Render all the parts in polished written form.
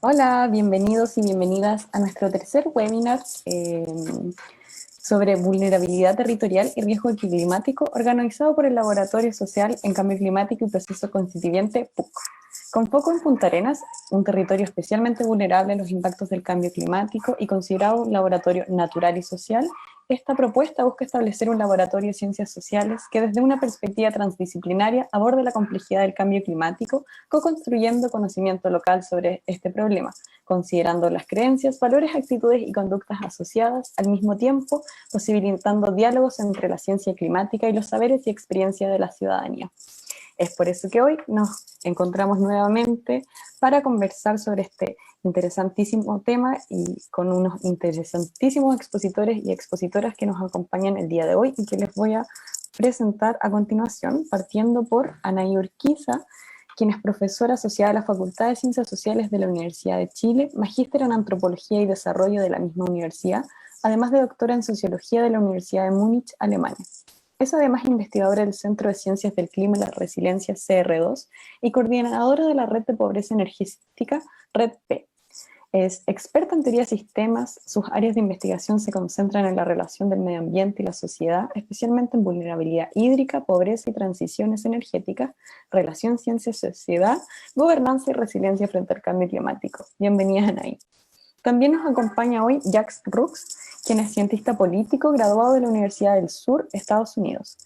Hola, bienvenidos y bienvenidas a nuestro tercer webinar sobre vulnerabilidad territorial y riesgo climático, organizado por el Laboratorio Social en Cambio Climático y Proceso Constituyente, PUC. Con foco en Punta Arenas, un territorio especialmente vulnerable a los impactos del cambio climático y considerado un laboratorio natural y social, esta propuesta busca establecer un laboratorio de ciencias sociales que desde una perspectiva transdisciplinaria aborde la complejidad del cambio climático, co-construyendo conocimiento local sobre este problema, considerando las creencias, valores, actitudes y conductas asociadas, al mismo tiempo posibilitando diálogos entre la ciencia climática y los saberes y experiencias de la ciudadanía. Es por eso que hoy nos encontramos nuevamente para conversar sobre este interesantísimo tema y con unos interesantísimos expositores y expositoras que nos acompañan el día de hoy y que les voy a presentar a continuación, partiendo por Anaí Urquiza, quien es profesora asociada a la Facultad de Ciencias Sociales de la Universidad de Chile, magíster en Antropología y Desarrollo de la misma universidad, además de doctora en Sociología de la Universidad de Múnich, Alemania. Es además investigadora del Centro de Ciencias del Clima y la Resiliencia CR2 y coordinadora de la Red de Pobreza Energética Red P. Es experta en teoría de sistemas, sus áreas de investigación se concentran en la relación del medio ambiente y la sociedad, especialmente en vulnerabilidad hídrica, pobreza y transiciones energéticas, relación ciencia-sociedad, gobernanza y resiliencia frente al cambio climático. Bienvenida, Anaí. También nos acompaña hoy Jacques Roux, quien es cientista político graduado de la Universidad del Sur, Estados Unidos.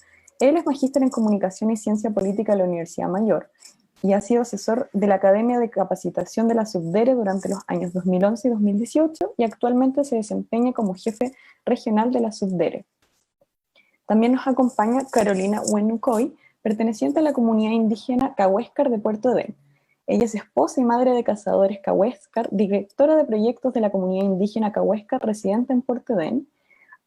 Él es magíster en Comunicación y Ciencia Política de la Universidad Mayor y ha sido asesor de la Academia de Capacitación de la Subdere durante los años 2011 y 2018 y actualmente se desempeña como jefe regional de la Subdere. También nos acompaña Carolina Huenucoy, perteneciente a la comunidad indígena Cahuéscar de Puerto Edén. Ella es esposa y madre de cazadores Cahuéscar, directora de proyectos de la comunidad indígena Cahuéscar residente en Puerto Edén.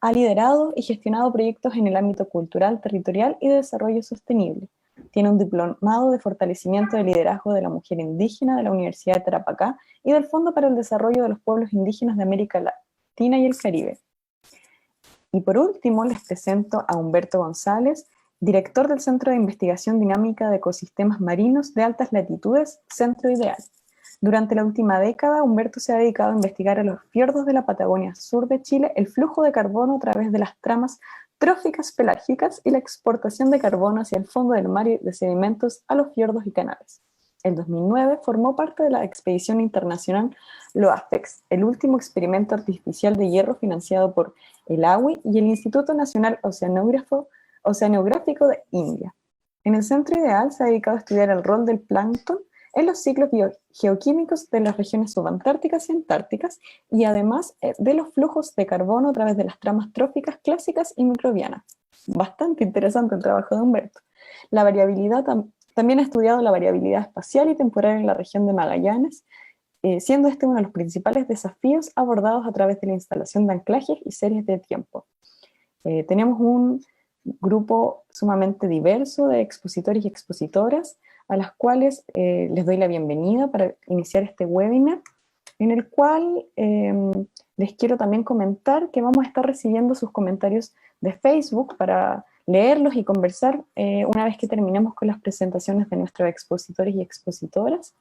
Ha liderado y gestionado proyectos en el ámbito cultural, territorial y de desarrollo sostenible. Tiene un diplomado de fortalecimiento de liderazgo de la mujer indígena de la Universidad de Tarapacá y del Fondo para el Desarrollo de los Pueblos Indígenas de América Latina y el Caribe. Y por último, les presento a Humberto González, director del Centro de Investigación Dinámica de Ecosistemas Marinos de Altas Latitudes, Centro Ideal. Durante la última década, Humberto se ha dedicado a investigar en los fiordos de la Patagonia Sur de Chile el flujo de carbono a través de las tramas tróficas pelágicas y la exportación de carbono hacia el fondo del mar y de sedimentos a los fiordos y canales. En 2009 formó parte de la expedición internacional LOAFEX, el último experimento artificial de hierro financiado por el AWI y el Instituto Nacional Oceanográfico de India. En el Centro Ideal se ha dedicado a estudiar el rol del plancton en los ciclos geoquímicos de las regiones subantárticas y antárticas y además de los flujos de carbono a través de las tramas tróficas clásicas y microbianas. Bastante interesante el trabajo de Humberto. La variabilidad también ha estudiado la variabilidad espacial y temporal en la región de Magallanes, siendo este uno de los principales desafíos abordados a través de la instalación de anclajes y series de tiempo. Tenemos un grupo sumamente diverso de expositores y expositoras a las cuales les doy la bienvenida para iniciar este webinar, en el cual les quiero también comentar que vamos a estar recibiendo sus comentarios de Facebook para leerlos y conversar una vez que terminemos con las presentaciones de nuestros expositores y expositoras.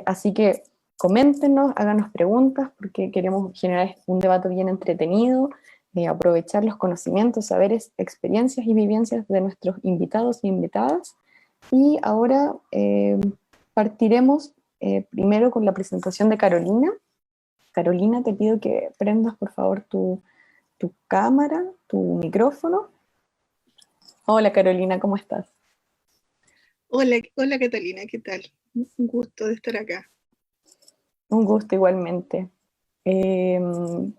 Así que coméntenos, háganos preguntas, porque queremos generar un debate bien entretenido, aprovechar los conocimientos, saberes, experiencias y vivencias de nuestros invitados e invitadas. Y ahora partiremos primero con la presentación de Carolina. Carolina, te pido que prendas por favor tu cámara, tu micrófono. Hola Carolina, ¿cómo estás? Hola, hola Catalina, ¿qué tal? Un gusto de estar acá. Un gusto igualmente.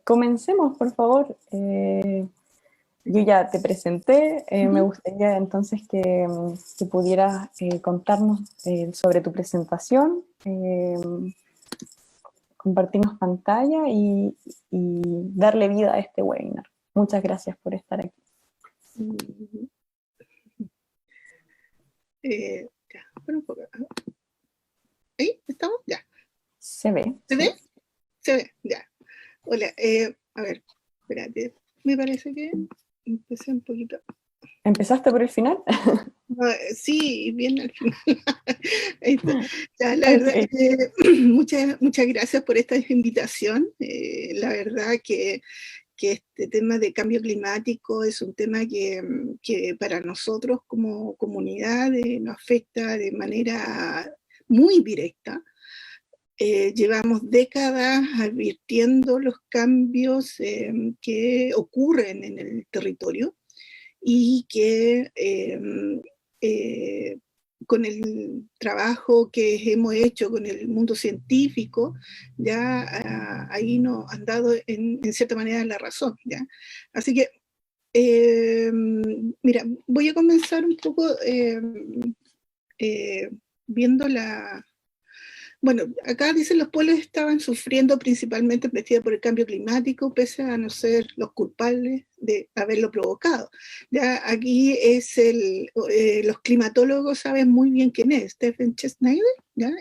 Comencemos, por favor. Yo ya te presenté, me gustaría entonces que pudieras contarnos sobre tu presentación, compartirnos pantalla y darle vida a este webinar. Muchas gracias por estar aquí. Mm, ya, espera un poco. ¿Ahí estamos? Ya. ¿Se ve? ¿Se ¿Sí? ve? Se ve, ya. Hola, a ver, espérate. Me parece que empecé un poquito. ¿Empezaste por el final? Sí, bien al final. Ya, la verdad, Ok. muchas gracias por esta invitación. La verdad que este tema de cambio climático es un tema que para nosotros como comunidad nos afecta de manera muy directa. Llevamos décadas advirtiendo los cambios que ocurren en el territorio y que eh, con el trabajo que hemos hecho con el mundo científico, ya ahí nos han dado en cierta manera la razón. ¿Ya? Así que, mira, voy a comenzar un poco eh, viendo la, bueno, acá dicen los pueblos estaban sufriendo principalmente vestidos por el cambio climático, pese a no ser los culpables de haberlo provocado. Ya aquí es los climatólogos saben muy bien quién es, Stephen Schneider, ¿ya?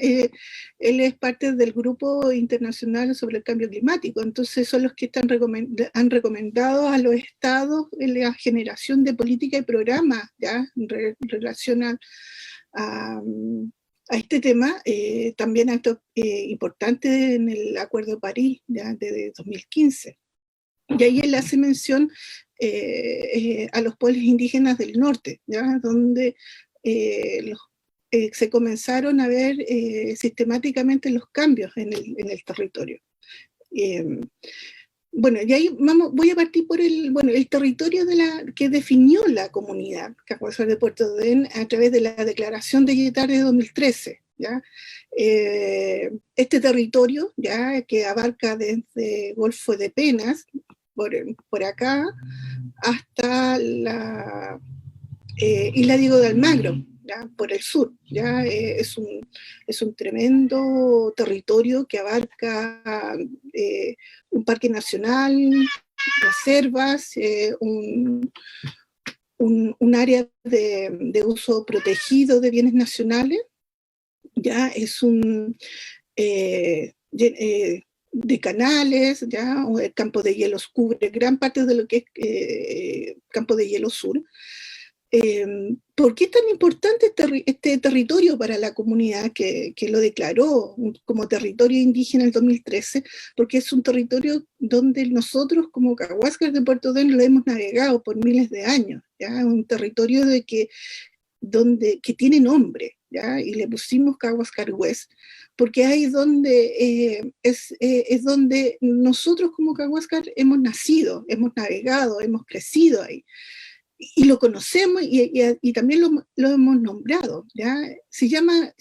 Él es parte del grupo internacional sobre el cambio climático, entonces son los que han recomendado a los estados la generación de política y programas, ¿ya? En relación a este tema, también actos importantes en el Acuerdo de París ya, de 2015. Y ahí él hace mención a los pueblos indígenas del norte, ¿ya? Donde se comenzaron a ver sistemáticamente los cambios en el territorio. Eh, bueno, y ahí voy a partir por el territorio que definió la comunidad Cahuascar de Puerto Ordén a través de la Declaración de Yetare de 2013. ¿Ya? Este territorio, ya que abarca desde Golfo de Penas, por acá, hasta la Isla Diego de Almagro, ¿ya? Por el sur. ¿Ya? Es un tremendo territorio que abarca un parque nacional, reservas, un área de uso protegido de bienes nacionales. Ya es de canales, ya o el campo de hielos cubre gran parte de lo que es campo de hielo sur. ¿Por qué es tan importante este territorio para la comunidad que lo declaró como territorio indígena en el 2013? Porque es un territorio donde nosotros como Cahuascar de Puerto Ordén lo hemos navegado por miles de años, ¿ya? Un territorio que tiene nombre, ¿ya? Y le pusimos Cahuascar West, porque ahí es donde nosotros como Cahuascar hemos nacido, hemos navegado, hemos crecido ahí y lo conocemos y también lo hemos nombrado. ¿Ya? Se llama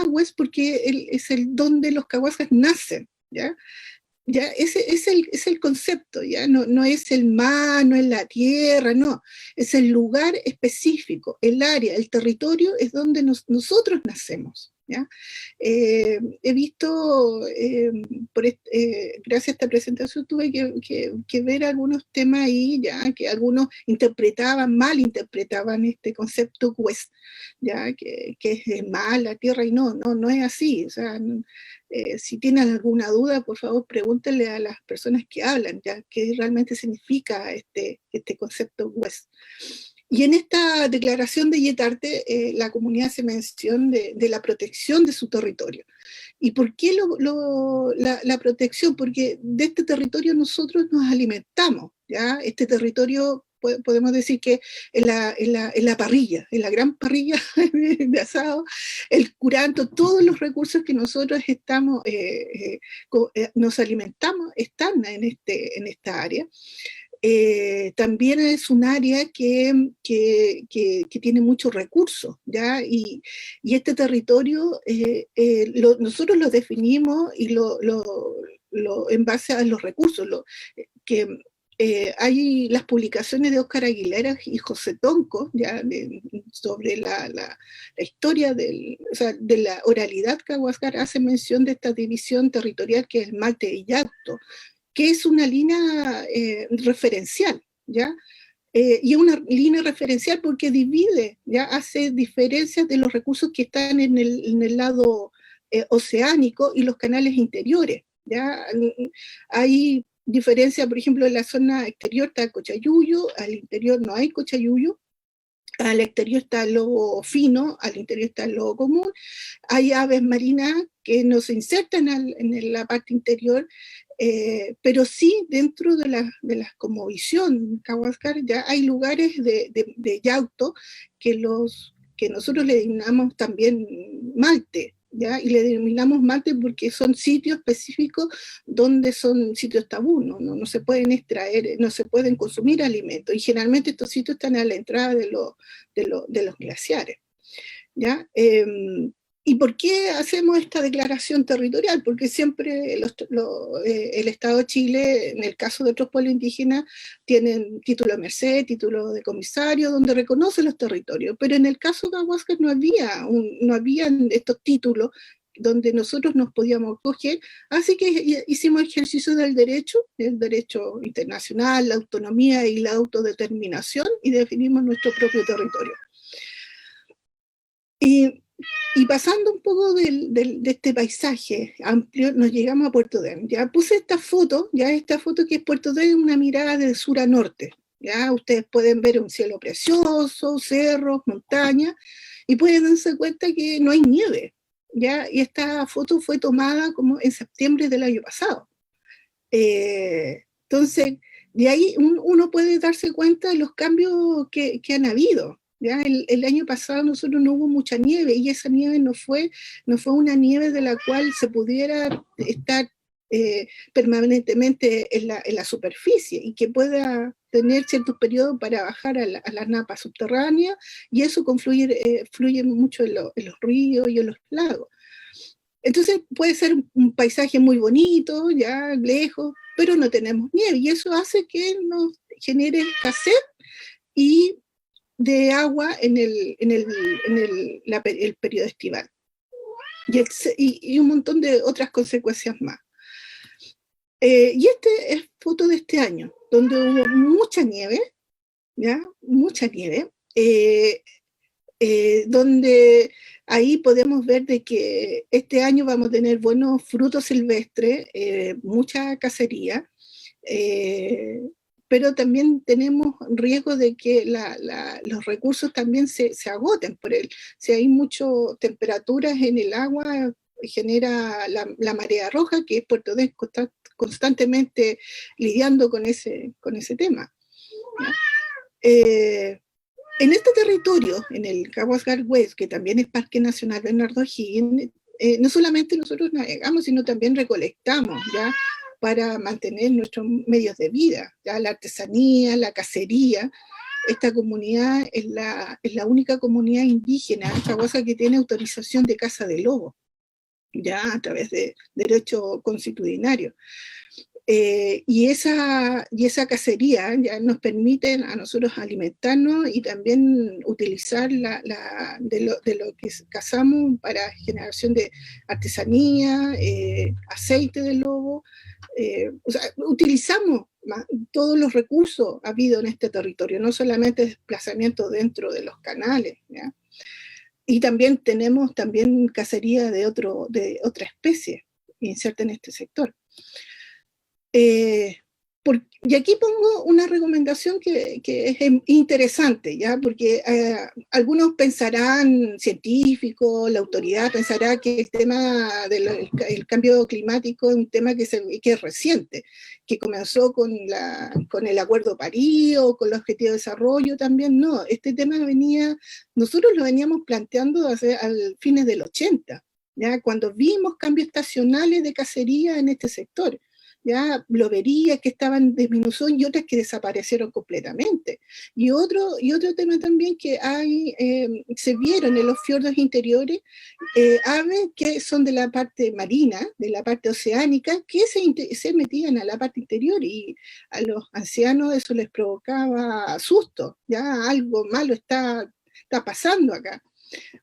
West porque es el donde los Cahuascas nacen. ¿Ya? Ya, ese es el concepto, ya no es el mar, no es la tierra, no, es el lugar específico, el área, el territorio es donde nosotros nacemos. ¿Ya? He visto, gracias a esta presentación tuve que ver algunos temas ahí, ya que algunos mal interpretaban este concepto West, ya que es el mar, la tierra, y no es así, o sea, si tienen alguna duda, por favor, pregúntenle a las personas que hablan, ya qué realmente significa este concepto West. Y en esta declaración de Yetarte, la comunidad hace mención de la protección de su territorio. ¿Y por qué la protección? Porque de este territorio nosotros nos alimentamos, ¿ya? Este territorio podemos decir que en la parrilla, en la gran parrilla de asado, el curanto, todos los recursos que nosotros nos alimentamos están en esta área. También es un área que tiene muchos recursos, ¿ya? Y este territorio nosotros lo definimos en base a los recursos, que hay las publicaciones de Óscar Aguilera y José Tonco, ¿ya? Sobre la historia o sea, de la oralidad que Huáscar hace mención de esta división territorial que es Malte y Yacto, que es una línea referencial, ¿ya? Y una línea referencial porque divide, ¿ya? Hace diferencias de los recursos que están en el lado oceánico y los canales interiores, ¿ya? Hay diferencia, por ejemplo, en la zona exterior está Cochayuyo, al interior no hay Cochayuyo, al exterior está el lobo fino, al interior está el lobo común. Hay aves marinas que no se insertan en la parte interior, pero sí dentro de la cosmovisión Cahuascar ya hay lugares de Yauto que nosotros le denominamos también Malte, ¿ya? Y le denominamos Malte porque son sitios específicos donde son sitios tabú, no se pueden extraer, no se pueden consumir alimentos, y generalmente estos sitios están a la entrada de los glaciares, ¿ya? ¿Y por qué hacemos esta declaración territorial? Porque siempre el Estado de Chile, en el caso de otros pueblos indígenas, tienen título de merced, título de comisario, donde reconoce los territorios. Pero en el caso de Cahuasca no habían estos títulos donde nosotros nos podíamos acoger, así que hicimos ejercicio del derecho internacional, la autonomía y la autodeterminación, y definimos nuestro propio territorio. Y pasando un poco de este paisaje amplio, nos llegamos a Puerto Dehn. Ya puse esta foto que es Puerto Dehn, una mirada de sur a norte. Ya ustedes pueden ver un cielo precioso, cerros, montañas, y pueden darse cuenta que no hay nieve. ¿Ya? Y esta foto fue tomada como en septiembre del año pasado. Entonces, de ahí uno puede darse cuenta de los cambios que han habido. ¿Ya? El año pasado nosotros no hubo mucha nieve, y esa nieve no fue una nieve de la cual se pudiera estar permanentemente en la superficie, y que pueda tener ciertos periodos para bajar a las napas subterráneas, y eso fluye mucho en los ríos y en los lagos. Entonces puede ser un paisaje muy bonito, ya lejos, pero no tenemos nieve, y eso hace que nos genere escasez y de agua en el periodo estival, y un montón de otras consecuencias más. Y este es foto de este año, donde hubo mucha nieve, ¿ya? Mucha nieve, donde ahí podemos ver de que este año vamos a tener buenos frutos silvestres, mucha cacería, pero también tenemos riesgo de que los recursos también se agoten si hay muchas temperaturas en el agua, genera la marea roja, que Puerto Dehn está constantemente lidiando con ese tema, ¿ya? En este territorio, en el Cahuascar West, que también es Parque Nacional Bernardo O'Higgins, no solamente nosotros navegamos, sino también recolectamos, ¿ya? Para mantener nuestros medios de vida, ¿ya? La artesanía, la cacería. Esta comunidad es la única comunidad indígena en Cahuasca que tiene autorización de caza de lobo, ya a través de derecho constitucionario. Y esa cacería ya nos permite a nosotros alimentarnos y también utilizar de lo que cazamos para generación de artesanía, aceite de lobo. O sea, utilizamos todos los recursos habidos en este territorio, no solamente desplazamiento dentro de los canales, ¿ya? Y también tenemos cacería de otra especie inserta en este sector. Y aquí pongo una recomendación que es interesante, ¿ya? Porque algunos pensarán, científicos, la autoridad pensará que el tema del cambio climático es un tema que es reciente, que comenzó con el Acuerdo de París o con los Objetivos de Desarrollo también. No, este tema nosotros lo veníamos planteando al fines del 80, ¿ya? Cuando vimos cambios estacionales de cacería en este sector. Ya loberías que estaban en disminución y otras que desaparecieron completamente. Y otro tema también que se vieron en los fiordos interiores, aves que son de la parte marina, de la parte oceánica, que se metían a la parte interior, y a los ancianos eso les provocaba susto, ya algo malo está pasando acá.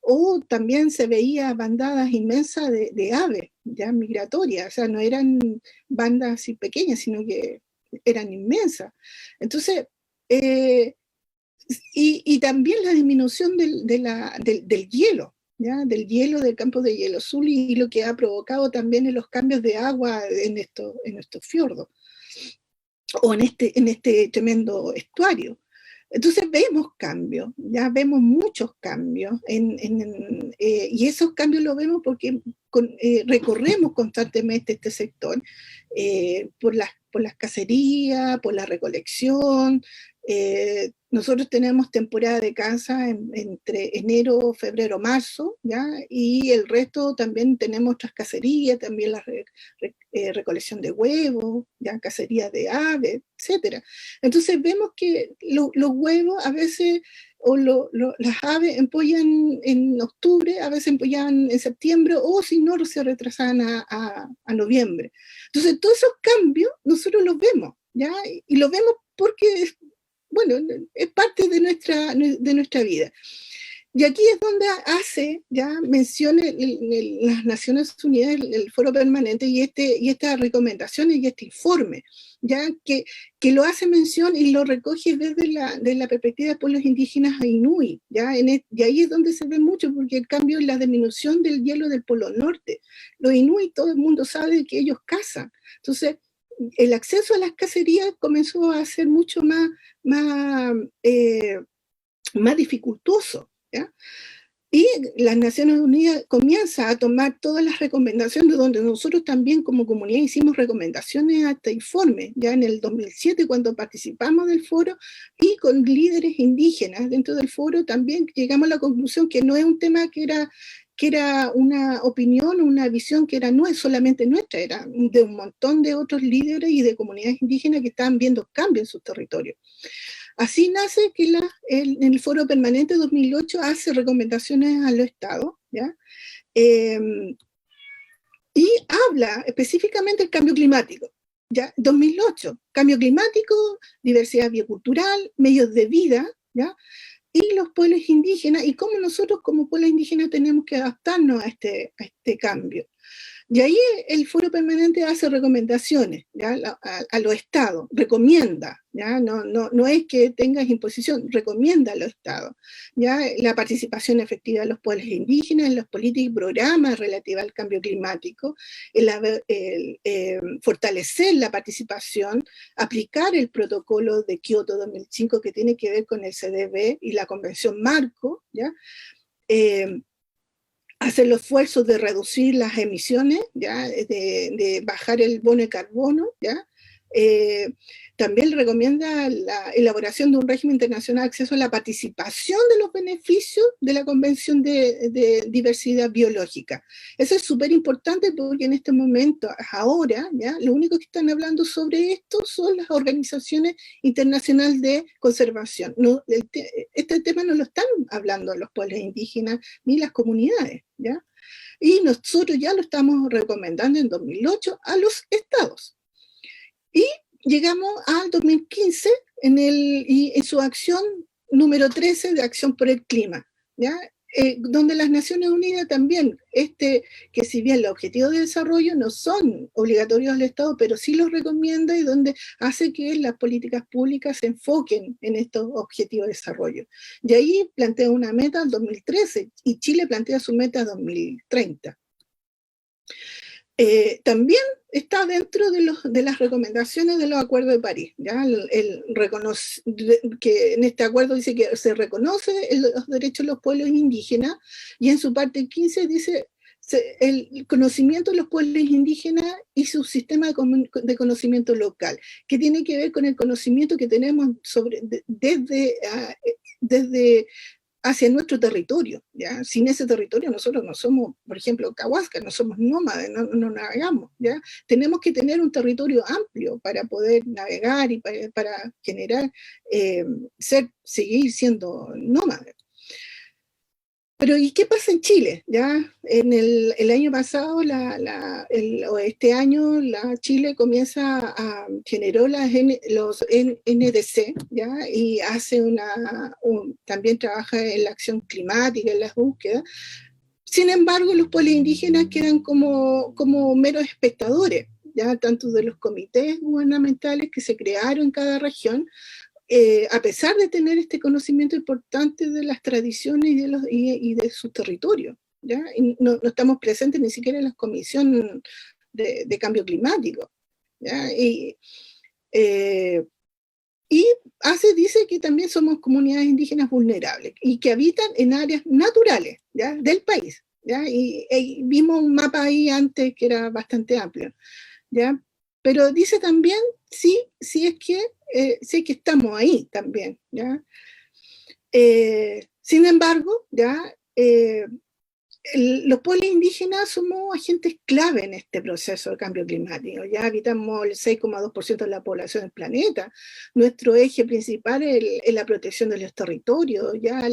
O también se veía bandadas inmensas de aves, ya migratorias, o sea, no eran bandas así pequeñas, sino que eran inmensas. Entonces, y también la disminución del hielo, ¿ya? Del hielo del campo de hielo azul, y lo que ha provocado también en los cambios de agua en estos fiordos, o en este tremendo estuario. Entonces vemos cambios, ya vemos muchos cambios, y esos cambios los vemos porque recorremos constantemente este sector por las cacerías, por la recolección. Nosotros tenemos temporada de caza entre enero, febrero, marzo, ¿ya? Y el resto también tenemos otras cacerías, también la recolección de huevos, ¿ya? Cacería de aves, etc. Entonces vemos que los huevos a veces, o las aves empollan en octubre, a veces empollan en septiembre, o si no, se retrasan a noviembre. Entonces todos esos cambios nosotros los vemos, ¿ya? Y los vemos porque bueno, es parte de nuestra vida. Y aquí es donde hace ya mención las Naciones Unidas, el Foro Permanente y estas recomendaciones y este informe, ya que lo hace mención y lo recoge desde la perspectiva de pueblos indígenas a Inuit, y ahí es donde se ve mucho, porque el cambio es la disminución del hielo del Polo Norte. Los Inuit, todo el mundo sabe que ellos cazan. Entonces, el acceso a las cacerías comenzó a ser mucho más dificultoso, ¿ya? Y las Naciones Unidas comienza a tomar todas las recomendaciones, donde nosotros también como comunidad hicimos recomendaciones a este informe, ya en el 2007 cuando participamos del foro, y con líderes indígenas dentro del foro también llegamos a la conclusión que no es un tema que era una opinión, una visión que no es solamente nuestra, era de un montón de otros líderes y de comunidades indígenas que estaban viendo cambios en sus territorios. Así nace que en el Foro Permanente 2008 hace recomendaciones a los estados, ¿ya? Y habla específicamente del cambio climático. ¿Ya? 2008, cambio climático, diversidad biocultural, medios de vida, ¿ya? Y los pueblos indígenas, y cómo nosotros como pueblos indígenas tenemos que adaptarnos a este cambio. Y ahí el Foro Permanente hace recomendaciones, ¿ya? A los estados, recomienda, ¿ya? No es que tengas imposición, recomienda a los estados, ¿ya? La participación efectiva de los pueblos indígenas en las políticas y programas relativos al cambio climático, fortalecer la participación, aplicar el protocolo de Kioto 2005 que tiene que ver con el CDB y la Convención Marco, ¿ya? Hacer los esfuerzos de reducir las emisiones, ¿ya? De bajar el bono de carbono, ¿ya? También recomienda la elaboración de un régimen internacional de acceso a la participación de los beneficios de la Convención de Diversidad Biológica. Eso es súper importante porque en este momento, ahora, ¿ya? Lo único que están hablando sobre esto son las organizaciones internacionales de conservación. No, este tema no lo están hablando los pueblos indígenas ni las comunidades, ¿ya? Y nosotros ya lo estamos recomendando en 2008 a los estados. Y llegamos al 2015 en su acción número 13 de Acción por el Clima, ¿ya? Donde las Naciones Unidas también, que si bien los objetivos de desarrollo no son obligatorios al Estado, pero sí los recomienda y donde hace que las políticas públicas se enfoquen en estos objetivos de desarrollo. Y ahí plantea una meta al 2013 y Chile plantea su meta a 2030. También está dentro de las recomendaciones de los acuerdos de París, ¿ya? Que en este acuerdo dice que se reconoce los derechos de los pueblos indígenas, y en su parte 15 dice el conocimiento de los pueblos indígenas y su sistema de conocimiento local, que tiene que ver con el conocimiento que tenemos desde hacia nuestro territorio, ¿ya? Sin ese territorio nosotros no somos, por ejemplo, Cahuasca, no somos nómades, no navegamos, ¿ya? Tenemos que tener un territorio amplio para poder navegar y para generar, seguir siendo nómades. Pero ¿y qué pasa en Chile? ¿Ya? En el año pasado, este año, Chile generó los NDC, ¿ya? Y hace también trabaja en la acción climática, en las búsquedas. Sin embargo, los pueblos indígenas quedan como meros espectadores, ¿ya? Tanto de los comités gubernamentales que se crearon en cada región, a pesar de tener este conocimiento importante de las tradiciones y de sus territorios, ¿ya? Y no estamos presentes ni siquiera en las comisiones de cambio climático, ¿ya? y dice que también somos comunidades indígenas vulnerables y que habitan en áreas naturales, ¿ya?, del país, ¿ya? Y vimos un mapa ahí antes que era bastante amplio, ¿ya? Pero dice también sí es que estamos ahí también, ¿ya? Sin embargo, ¿ya? Los pueblos indígenas somos agentes clave en este proceso de cambio climático. Ya habitamos el 6,2% de la población del planeta. Nuestro eje principal es la protección de los territorios, ya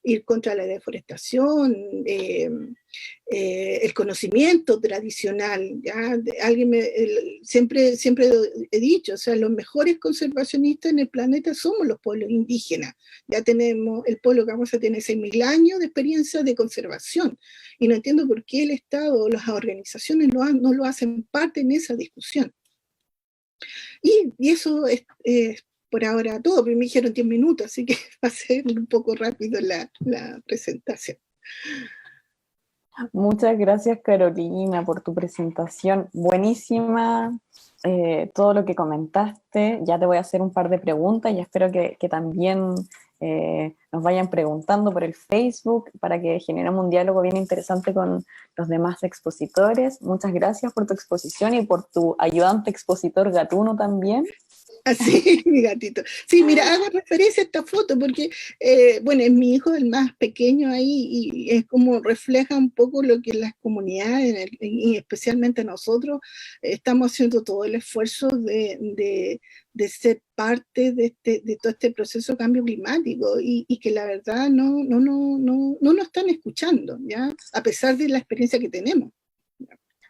ir contra la deforestación, el conocimiento tradicional. ¿Ya? Siempre he dicho, o sea, los mejores conservacionistas en el planeta somos los pueblos indígenas. Ya tenemos, el pueblo Camosa tiene 6.000 años de experiencia de conservación, y no entiendo por qué el Estado o las organizaciones no lo hacen parte en esa discusión. Y eso es por ahora todo, pero me dijeron 10 minutos, así que va a ser un poco rápido la presentación. Muchas gracias, Carolina, por tu presentación. Buenísima todo lo que comentaste. Ya te voy a hacer un par de preguntas y espero que también nos vayan preguntando por el Facebook para que generemos un diálogo bien interesante con los demás expositores. Muchas gracias por tu exposición y por tu ayudante expositor Gatuno también. Así, mi gatito. Sí, mira, hago referencia a esta foto porque, bueno, es mi hijo el más pequeño ahí y es como refleja un poco lo que las comunidades, y especialmente nosotros, estamos haciendo todo el esfuerzo de ser parte de todo este proceso de cambio climático y que la verdad no nos están escuchando, ¿ya? A pesar de la experiencia que tenemos.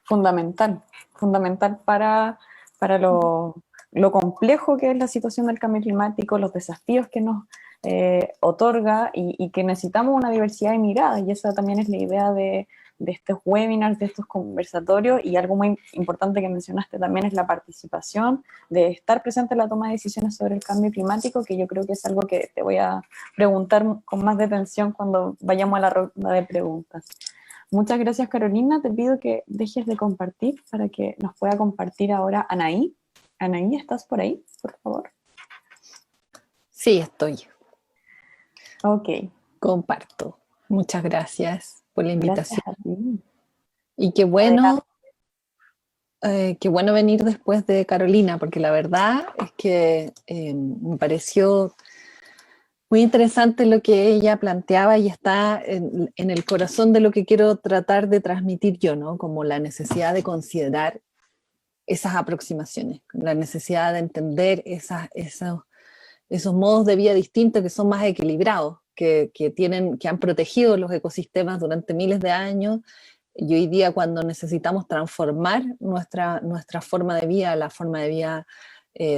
Fundamental para lo complejo que es la situación del cambio climático, los desafíos que nos otorga y que necesitamos una diversidad de miradas, y esa también es la idea de estos webinars, de estos conversatorios, y algo muy importante que mencionaste también es la participación, de estar presente en la toma de decisiones sobre el cambio climático, que yo creo que es algo que te voy a preguntar con más detención cuando vayamos a la ronda de preguntas. Muchas gracias, Carolina. Te pido que dejes de compartir para que nos pueda compartir ahora Anaí. Anaí, ¿estás por ahí, por favor? Sí, estoy. Ok. Comparto. Muchas gracias por la invitación. Gracias a ti. Y qué bueno venir después de Carolina, porque la verdad es que me pareció muy interesante lo que ella planteaba y está en el corazón de lo que quiero tratar de transmitir yo, ¿no? Como la necesidad de considerar esas aproximaciones, la necesidad de entender esos modos de vida distintos que son más equilibrados, que han protegido los ecosistemas durante miles de años, y hoy día cuando necesitamos transformar nuestra forma de vida, la forma de vida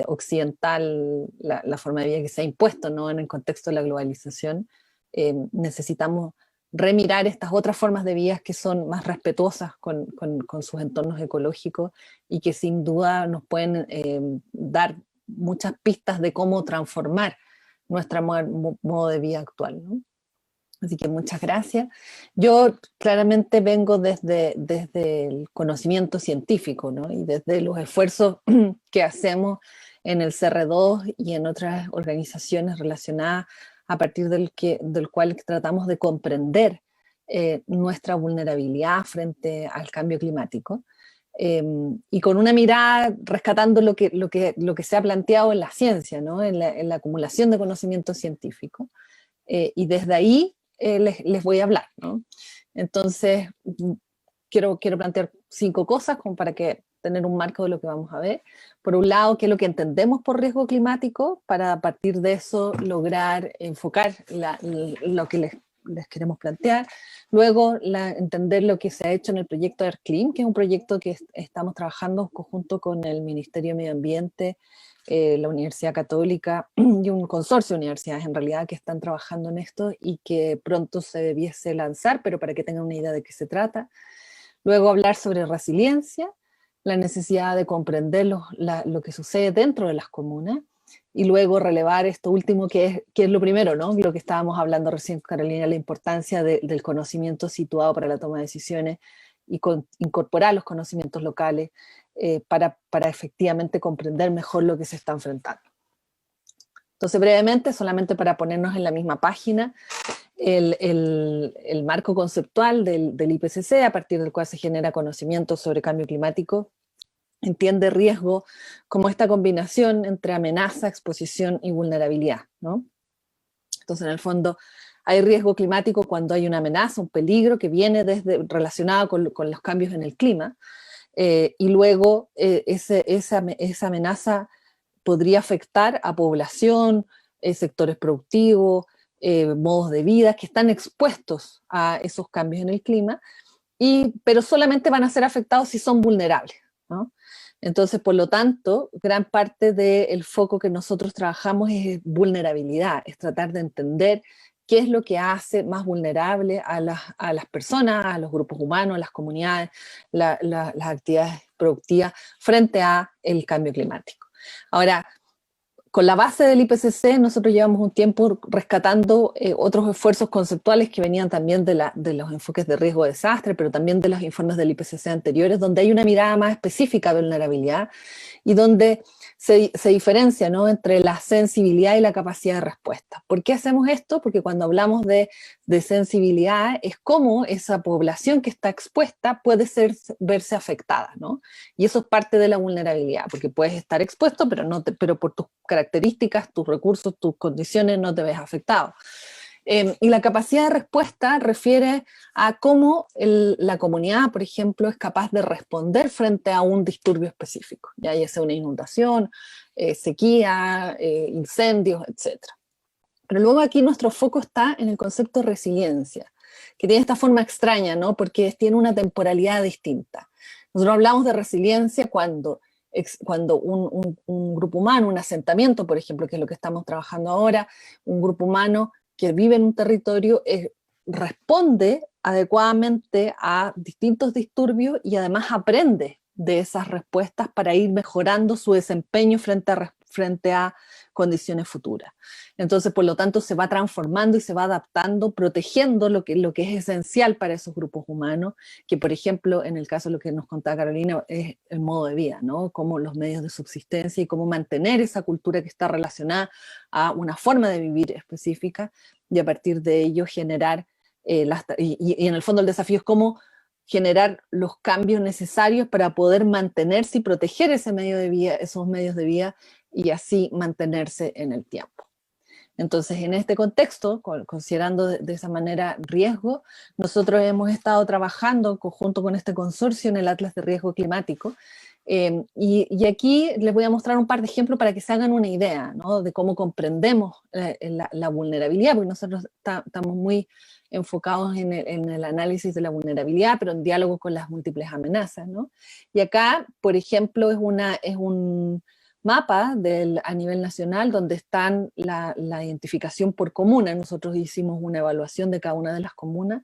occidental, la forma de vida que se ha impuesto, ¿no?, en el contexto de la globalización, necesitamos remirar estas otras formas de vida que son más respetuosas con sus entornos ecológicos y que sin duda nos pueden dar muchas pistas de cómo transformar nuestro modo de vida actual, ¿no? Así que muchas gracias. Yo claramente vengo desde el conocimiento científico, ¿no?, y desde los esfuerzos que hacemos en el CR2 y en otras organizaciones relacionadas, a partir del cual tratamos de comprender nuestra vulnerabilidad frente al cambio climático. Y con una mirada rescatando lo que se ha planteado en la ciencia, ¿no?, en la acumulación de conocimiento científico. Y desde ahí les voy a hablar, ¿no? Entonces, quiero plantear 5 cosas como para tener un marco de lo que vamos a ver. Por un lado, qué es lo que entendemos por riesgo climático, para a partir de eso lograr enfocar lo que les queremos plantear. Luego, entender lo que se ha hecho en el proyecto EarthClim, que es un proyecto que estamos trabajando en conjunto con el Ministerio de Medio Ambiente, la Universidad Católica y un consorcio de universidades en realidad que están trabajando en esto y que pronto se debiese lanzar, pero para que tengan una idea de qué se trata. Luego hablar sobre resiliencia, la necesidad de comprender lo que sucede dentro de las comunas, y luego relevar esto último que es lo primero, ¿no?, lo que estábamos hablando recién, Carolina, la importancia del conocimiento situado para la toma de decisiones y incorporar los conocimientos locales para efectivamente comprender mejor lo que se está enfrentando. Entonces, brevemente, solamente para ponernos en la misma página, el marco conceptual del IPCC, a partir del cual se genera conocimiento sobre cambio climático, entiende riesgo como esta combinación entre amenaza, exposición y vulnerabilidad, ¿no? Entonces, en el fondo, hay riesgo climático cuando hay una amenaza, un peligro que viene relacionado con los cambios en el clima, y luego esa amenaza podría afectar a población, sectores productivos, modos de vida que están expuestos a esos cambios en el clima, pero solamente van a ser afectados si son vulnerables, ¿no? Entonces, por lo tanto, gran parte del foco que nosotros trabajamos es vulnerabilidad, es tratar de entender qué es lo que hace más vulnerable a las personas, a los grupos humanos, a las comunidades, las actividades productivas frente a el cambio climático. Ahora, con la base del IPCC, nosotros llevamos un tiempo rescatando otros esfuerzos conceptuales que venían también de los enfoques de riesgo de desastre, pero también de los informes del IPCC anteriores, donde hay una mirada más específica de vulnerabilidad y donde se diferencia, ¿no?, entre la sensibilidad y la capacidad de respuesta. ¿Por qué hacemos esto? Porque cuando hablamos de sensibilidad es cómo esa población que está expuesta puede verse afectada, ¿no? Y eso es parte de la vulnerabilidad, porque puedes estar expuesto, pero por tus características, tus recursos, tus condiciones no te ves afectado. Y la capacidad de respuesta refiere a cómo la comunidad, por ejemplo, es capaz de responder frente a un disturbio específico, ya sea una inundación, sequía, incendios, etc. Pero luego aquí nuestro foco está en el concepto de resiliencia, que tiene esta forma extraña, ¿no?, porque tiene una temporalidad distinta. Nosotros hablamos de resiliencia cuando un grupo humano, un asentamiento, por ejemplo, que es lo que estamos trabajando ahora, un grupo humano que vive en un territorio responde adecuadamente a distintos disturbios y además aprende de esas respuestas para ir mejorando su desempeño frente a condiciones futuras. Entonces, por lo tanto, se va transformando y se va adaptando, protegiendo lo que es esencial para esos grupos humanos, que, por ejemplo, en el caso de lo que nos contaba Carolina, es el modo de vida, ¿no? Cómo los medios de subsistencia y cómo mantener esa cultura que está relacionada a una forma de vivir específica y a partir de ello generar, y en el fondo el desafío es cómo generar los cambios necesarios para poder mantenerse y proteger ese medio de vida, esos medios de vida, y así mantenerse en el tiempo. Entonces, en este contexto, considerando de esa manera riesgo, nosotros hemos estado trabajando en conjunto con este consorcio en el Atlas de Riesgo Climático, y aquí les voy a mostrar un par de ejemplos para que se hagan una idea, ¿no?, de cómo comprendemos la vulnerabilidad, porque nosotros estamos muy enfocados en el análisis de la vulnerabilidad, pero en diálogo con las múltiples amenazas, ¿no? Y acá, por ejemplo, es un mapa a nivel nacional donde están la identificación por comuna. Nosotros hicimos una evaluación de cada una de las comunas,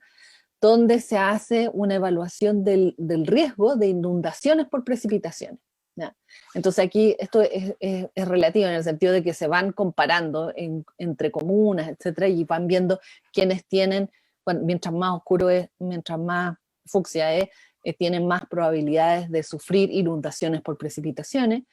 donde se hace una evaluación del riesgo de inundaciones por precipitaciones, ¿ya? Entonces aquí esto es relativo en el sentido de que se van comparando entre comunas, etcétera, y van viendo quiénes tienen, bueno, mientras más oscuro es, mientras más fucsia es, tienen más probabilidades de sufrir inundaciones por precipitaciones.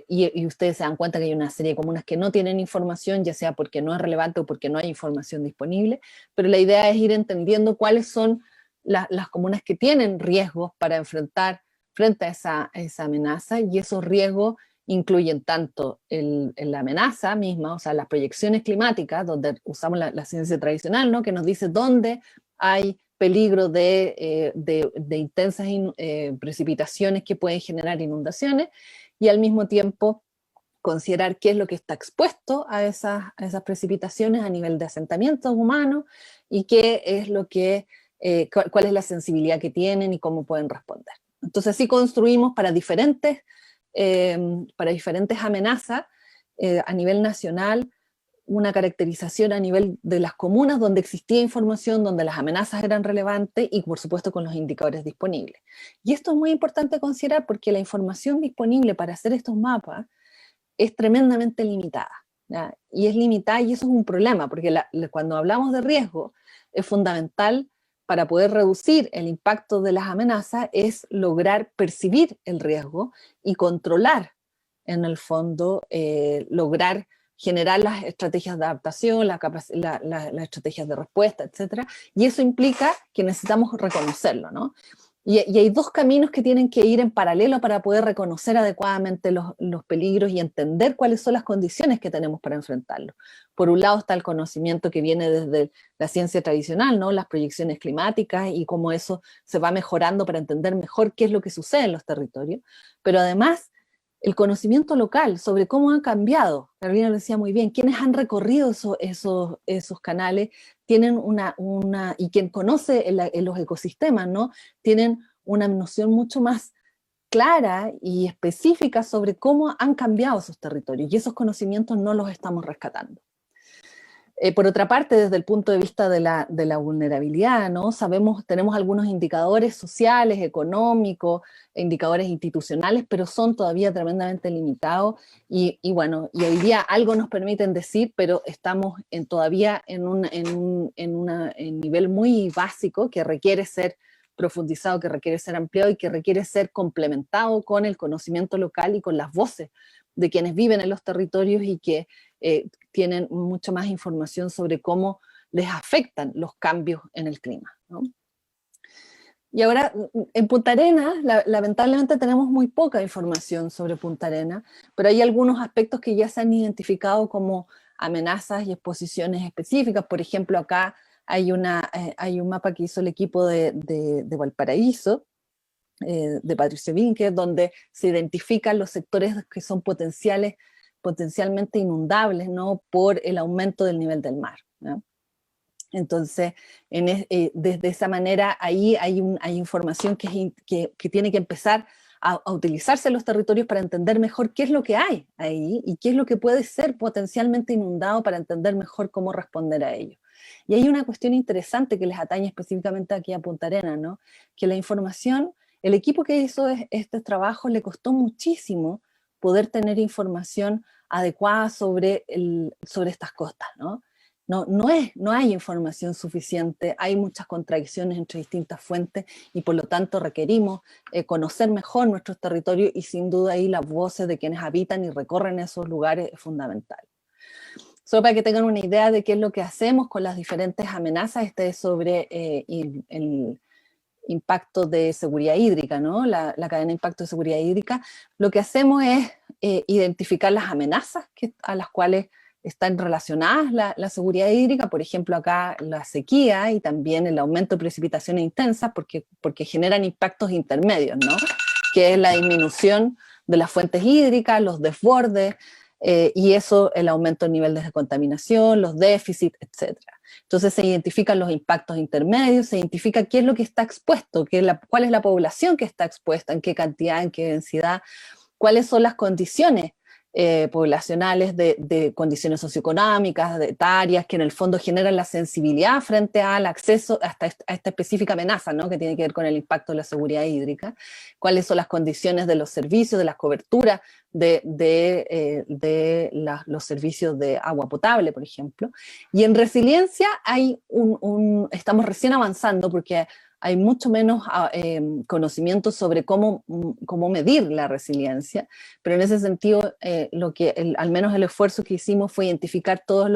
Y ustedes se dan cuenta que hay una serie de comunas que no tienen información, ya sea porque no es relevante o porque no hay información disponible, pero la idea es ir entendiendo cuáles son las comunas que tienen riesgos para enfrentar frente a esa amenaza, y esos riesgos incluyen tanto la amenaza misma, o sea, las proyecciones climáticas, donde usamos la ciencia tradicional, ¿no?, que nos dice dónde hay peligro de intensas precipitaciones que pueden generar inundaciones, y al mismo tiempo considerar qué es lo que está expuesto a esas precipitaciones a nivel de asentamientos humanos y qué es cuál es la sensibilidad que tienen y cómo pueden responder. Entonces así construimos para diferentes amenazas a nivel nacional una caracterización a nivel de las comunas donde existía información, donde las amenazas eran relevantes y por supuesto con los indicadores disponibles. Y esto es muy importante considerar porque la información disponible para hacer estos mapas es tremendamente limitada, ¿ya? Y es limitada y eso es un problema porque cuando hablamos de riesgo es fundamental para poder reducir el impacto de las amenazas es lograr percibir el riesgo y controlar en el fondo, lograr generar las estrategias de adaptación, las estrategias de respuesta, etcétera, y eso implica que necesitamos reconocerlo, ¿no? Y hay dos caminos que tienen que ir en paralelo para poder reconocer adecuadamente los peligros y entender cuáles son las condiciones que tenemos para enfrentarlos. Por un lado está el conocimiento que viene desde la ciencia tradicional, ¿no? Las proyecciones climáticas y cómo eso se va mejorando para entender mejor qué es lo que sucede en los territorios, pero además el conocimiento local sobre cómo han cambiado. Carolina lo decía muy bien, quienes han recorrido esos canales tienen y quien conoce los ecosistemas, ¿no? Tienen una noción mucho más clara y específica sobre cómo han cambiado esos territorios, y esos conocimientos no los estamos rescatando. Por otra parte, desde el punto de vista de la vulnerabilidad, ¿no? Tenemos algunos indicadores sociales, económicos, indicadores institucionales, pero son todavía tremendamente limitados y hoy día algo nos permiten decir, pero estamos todavía en un nivel muy básico que requiere ser profundizado, que requiere ser ampliado y que requiere ser complementado con el conocimiento local y con las voces de quienes viven en los territorios y que tienen mucho más información sobre cómo les afectan los cambios en el clima, ¿no? Y ahora, en Punta Arenas, lamentablemente tenemos muy poca información sobre Punta Arenas, pero hay algunos aspectos que ya se han identificado como amenazas y exposiciones específicas. Por ejemplo, acá hay un mapa que hizo el equipo de Valparaíso, de Patricio Vinque, donde se identifican los sectores que son potencialmente inundables, ¿no? Por el aumento del nivel del mar, ¿no? Entonces, desde esa manera, ahí hay información que tiene que empezar a utilizarse en los territorios para entender mejor qué es lo que hay ahí y qué es lo que puede ser potencialmente inundado para entender mejor cómo responder a ello. Y hay una cuestión interesante que les atañe específicamente aquí a Punta Arenas, ¿no? Que la información, el equipo que hizo este trabajo le costó muchísimo poder tener información adecuada sobre estas costas, ¿no? No hay información suficiente, hay muchas contradicciones entre distintas fuentes y por lo tanto requerimos conocer mejor nuestros territorios y sin duda ahí las voces de quienes habitan y recorren esos lugares es fundamental. Solo para que tengan una idea de qué es lo que hacemos con las diferentes amenazas, es sobre el impacto de seguridad hídrica, ¿no? La cadena de impacto de seguridad hídrica. Lo que hacemos es identificar las amenazas a las cuales están relacionadas la seguridad hídrica, por ejemplo acá la sequía y también el aumento de precipitaciones intensas porque generan impactos intermedios, ¿no? Que es la disminución de las fuentes hídricas, los desbordes, y eso, el aumento del nivel de contaminación, los déficits, etc. Entonces se identifican los impactos intermedios, se identifica qué es lo que está expuesto, cuál es la población que está expuesta, en qué cantidad, en qué densidad, cuáles son las condiciones poblacionales, de condiciones socioeconómicas, de etarias, que en el fondo generan la sensibilidad frente al acceso a esta específica amenaza, ¿no? Que tiene que ver con el impacto de la seguridad hídrica, cuáles son las condiciones de los servicios, de las coberturas los servicios de agua potable, por ejemplo. Y en resiliencia estamos recién avanzando porque hay mucho menos conocimiento sobre cómo medir la resiliencia, pero en ese sentido al menos el esfuerzo que hicimos fue identificar todos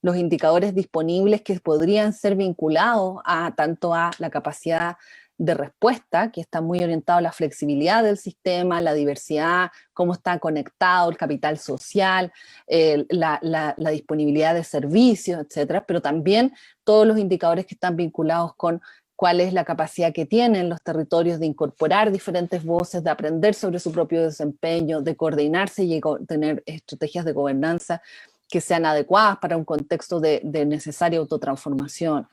los indicadores disponibles que podrían ser vinculados tanto a la capacidad de respuesta, que está muy orientado a la flexibilidad del sistema, la diversidad, cómo está conectado el capital social, la disponibilidad de servicios, etcétera, pero también todos los indicadores que están vinculados con cuál es la capacidad que tienen los territorios de incorporar diferentes voces, de aprender sobre su propio desempeño, de coordinarse y tener estrategias de gobernanza que sean adecuadas para un contexto de necesaria autotransformación.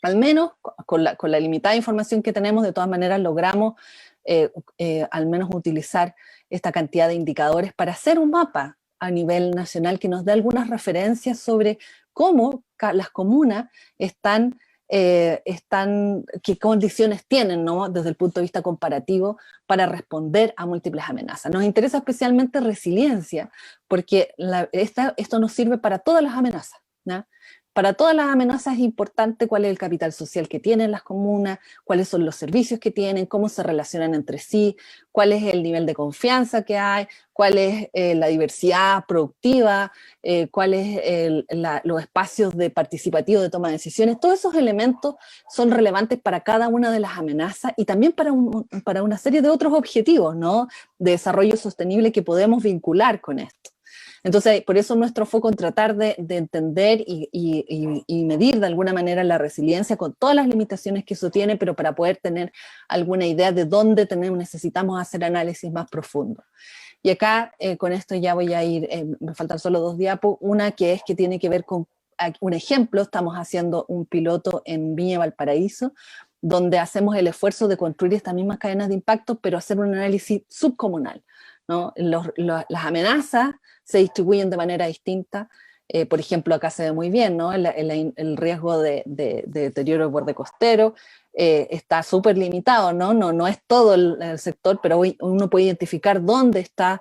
Al menos con la limitada información que tenemos, de todas maneras logramos al menos utilizar esta cantidad de indicadores para hacer un mapa a nivel nacional que nos dé algunas referencias sobre cómo las comunas qué condiciones tienen, ¿no? Desde el punto de vista comparativo para responder a múltiples amenazas. Nos interesa especialmente resiliencia porque esto nos sirve para todas las amenazas, ¿no? para todas las amenazas es importante cuál es el capital social que tienen las comunas, cuáles son los servicios que tienen, cómo se relacionan entre sí, cuál es el nivel de confianza que hay, cuál es la diversidad productiva, cuáles los espacios de participativo de toma de decisiones. Todos esos elementos son relevantes para cada una de las amenazas y también para una serie de otros objetivos, ¿no?, de desarrollo sostenible que podemos vincular con esto. Entonces, por eso nuestro foco en tratar de entender y medir de alguna manera la resiliencia con todas las limitaciones que eso tiene, pero para poder tener alguna idea de dónde necesitamos hacer análisis más profundo. Y acá, con esto ya voy a ir, me faltan solo 2 diapos, una que tiene que ver con un ejemplo. Estamos haciendo un piloto en Viña Valparaíso, donde hacemos el esfuerzo de construir estas mismas cadenas de impacto, pero hacer un análisis subcomunal, ¿no? Las amenazas se distribuyen de manera distinta. Por ejemplo, acá se ve muy bien, ¿no?, el riesgo de deterioro del borde costero está súper limitado, ¿no? No es todo el sector, pero hoy uno puede identificar dónde está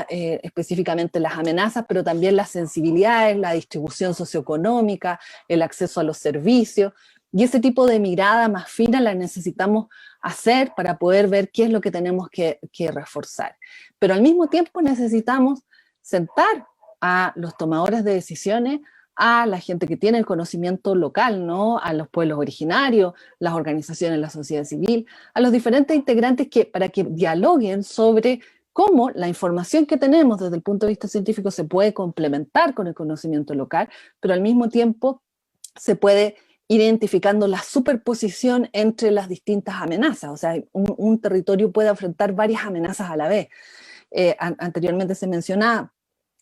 específicamente las amenazas, pero también las sensibilidades, la distribución socioeconómica, el acceso a los servicios, y ese tipo de mirada más fina la necesitamos hacer para poder ver qué es lo que tenemos que reforzar. Pero al mismo tiempo necesitamos sentar a los tomadores de decisiones, a la gente que tiene el conocimiento local, ¿no?, a los pueblos originarios, las organizaciones de la sociedad civil, a los diferentes integrantes para que dialoguen sobre cómo la información que tenemos desde el punto de vista científico se puede complementar con el conocimiento local, pero al mismo tiempo se puede ir identificando la superposición entre las distintas amenazas. O sea, un territorio puede enfrentar varias amenazas a la vez. Anteriormente se mencionaba,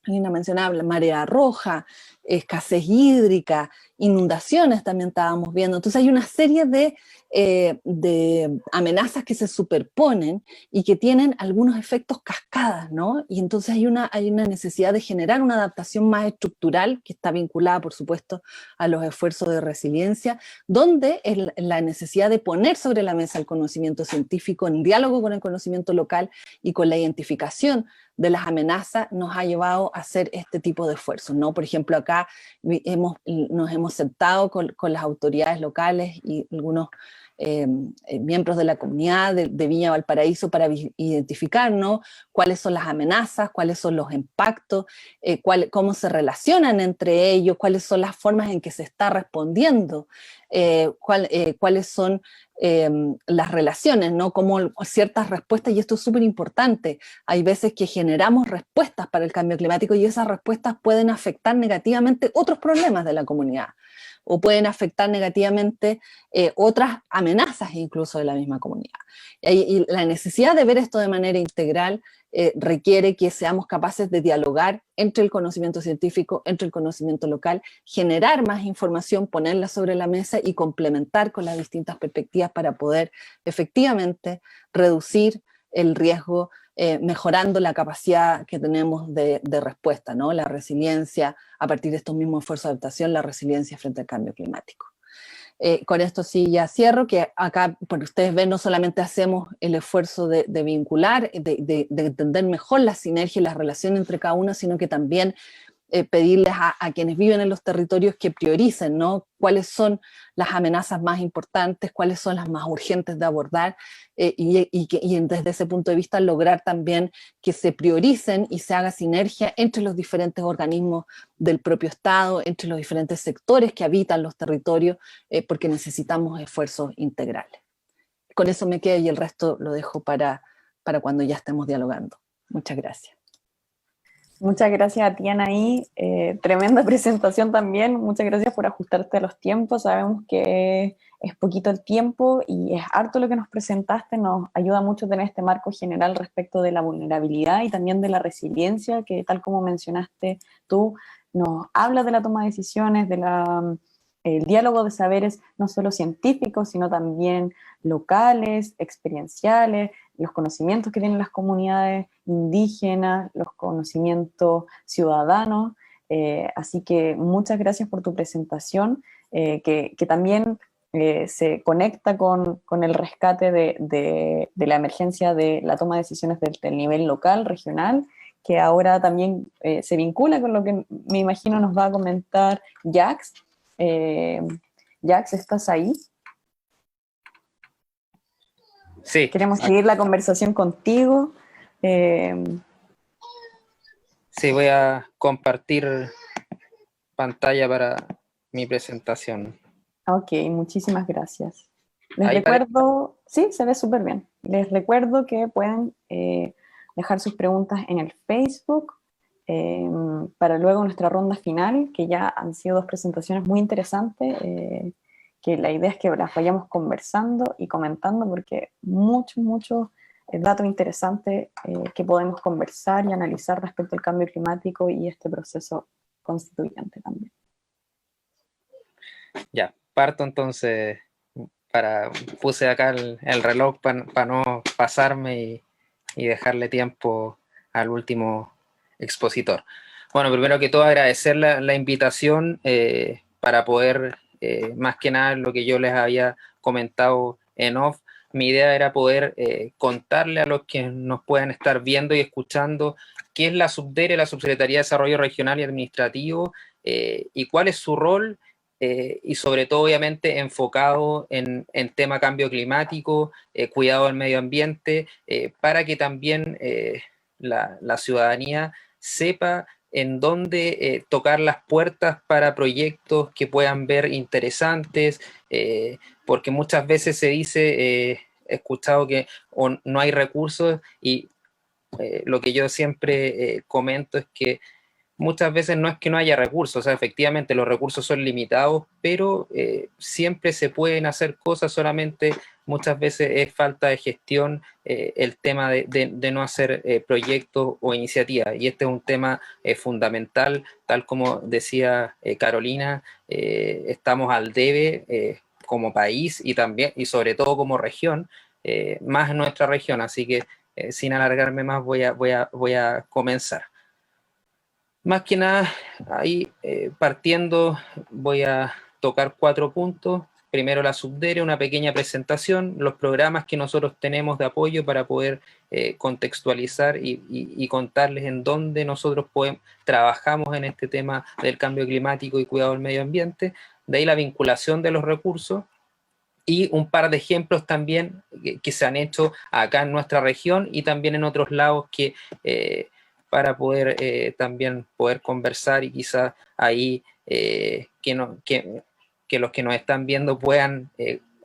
Lina mencionaba la marea roja, escasez hídrica, inundaciones también estábamos viendo. Entonces hay una serie de amenazas que se superponen y que tienen algunos efectos cascadas, ¿no? Y entonces hay una necesidad de generar una adaptación más estructural que está vinculada, por supuesto, a los esfuerzos de resiliencia, donde la necesidad de poner sobre la mesa el conocimiento científico en diálogo con el conocimiento local y con la identificación de las amenazas nos ha llevado a hacer este tipo de esfuerzos, ¿no? Por ejemplo, acá nos hemos sentado con las autoridades locales y algunos miembros de la comunidad de Viña Valparaíso para identificar, ¿no?, cuáles son las amenazas, cuáles son los impactos, cómo se relacionan entre ellos, cuáles son las formas en que se está respondiendo, cuáles son las relaciones, ¿no?, como ciertas respuestas, y esto es súper importante. Hay veces que generamos respuestas para el cambio climático y esas respuestas pueden afectar negativamente otros problemas de la comunidad o pueden afectar negativamente otras amenazas incluso de la misma comunidad. Y la necesidad de ver esto de manera integral requiere que seamos capaces de dialogar entre el conocimiento científico, entre el conocimiento local, generar más información, ponerla sobre la mesa y complementar con las distintas perspectivas para poder efectivamente reducir el riesgo, mejorando la capacidad que tenemos de respuesta, ¿no?, la resiliencia a partir de estos mismos esfuerzos de adaptación, la resiliencia frente al cambio climático. Con esto sí ya cierro, que acá, por ustedes ven, no solamente hacemos el esfuerzo de vincular, de entender mejor la sinergia y la relación entre cada uno, sino que también pedirles a quienes viven en los territorios que prioricen, ¿no?, cuáles son las amenazas más importantes, cuáles son las más urgentes de abordar, y desde ese punto de vista lograr también que se prioricen y se haga sinergia entre los diferentes organismos del propio Estado, entre los diferentes sectores que habitan los territorios, porque necesitamos esfuerzos integrales. Con eso me quedo y el resto lo dejo para cuando ya estemos dialogando. Muchas gracias. Muchas gracias a ti, Anaí. Tremenda presentación también. Muchas gracias por ajustarte a los tiempos. Sabemos que es poquito el tiempo y es harto lo que nos presentaste. Nos ayuda mucho tener este marco general respecto de la vulnerabilidad y también de la resiliencia, que tal como mencionaste tú, nos habla de la toma de decisiones, el diálogo de saberes no solo científicos, sino también locales, experienciales, los conocimientos que tienen las comunidades indígenas, los conocimientos ciudadanos. Así que muchas gracias por tu presentación, que también se conecta con el rescate de la emergencia de la toma de decisiones del nivel local, regional, que ahora también se vincula con lo que me imagino nos va a comentar Jax, Jax, ¿estás ahí? Sí. Queremos seguir la conversación contigo. Sí, voy a compartir pantalla para mi presentación. Ok, muchísimas gracias. Les Ahí recuerdo, sí, se ve súper bien. Les recuerdo que pueden dejar sus preguntas en el Facebook para luego nuestra ronda final, que ya han sido 2 presentaciones muy interesantes, que la idea es que las vayamos conversando y comentando porque muchos datos interesantes que podemos conversar y analizar respecto al cambio climático y este proceso constituyente también. Ya, parto entonces, puse acá el reloj para no pasarme y dejarle tiempo al último expositor. Bueno, primero que todo agradecer la invitación para poder, más que nada lo que yo les había comentado en off, mi idea era poder contarle a los que nos puedan estar viendo y escuchando qué es la SUBDERE, la Subsecretaría de Desarrollo Regional y Administrativo, y cuál es su rol, y sobre todo obviamente enfocado en tema cambio climático, cuidado del medio ambiente, para que también la ciudadanía sepa en dónde tocar las puertas para proyectos que puedan ver interesantes, porque muchas veces se dice, he escuchado que no hay recursos y lo que yo siempre comento es que muchas veces no es que no haya recursos, o sea, efectivamente los recursos son limitados, pero siempre se pueden hacer cosas, solamente muchas veces es falta de gestión, el tema de no hacer proyectos o iniciativas, y este es un tema fundamental, tal como decía Carolina, estamos al debe como país y también, y sobre todo como región, más en nuestra región, así que sin alargarme más voy a comenzar. Más que nada, ahí partiendo, voy a tocar 4 puntos. Primero la SUBDERE, una pequeña presentación, los programas que nosotros tenemos de apoyo para poder contextualizar y contarles en dónde nosotros trabajamos en este tema del cambio climático y cuidado del medio ambiente. De ahí la vinculación de los recursos y un par de ejemplos también que se han hecho acá en nuestra región y también en otros lados que para poder también poder conversar y quizás ahí que los que nos están viendo puedan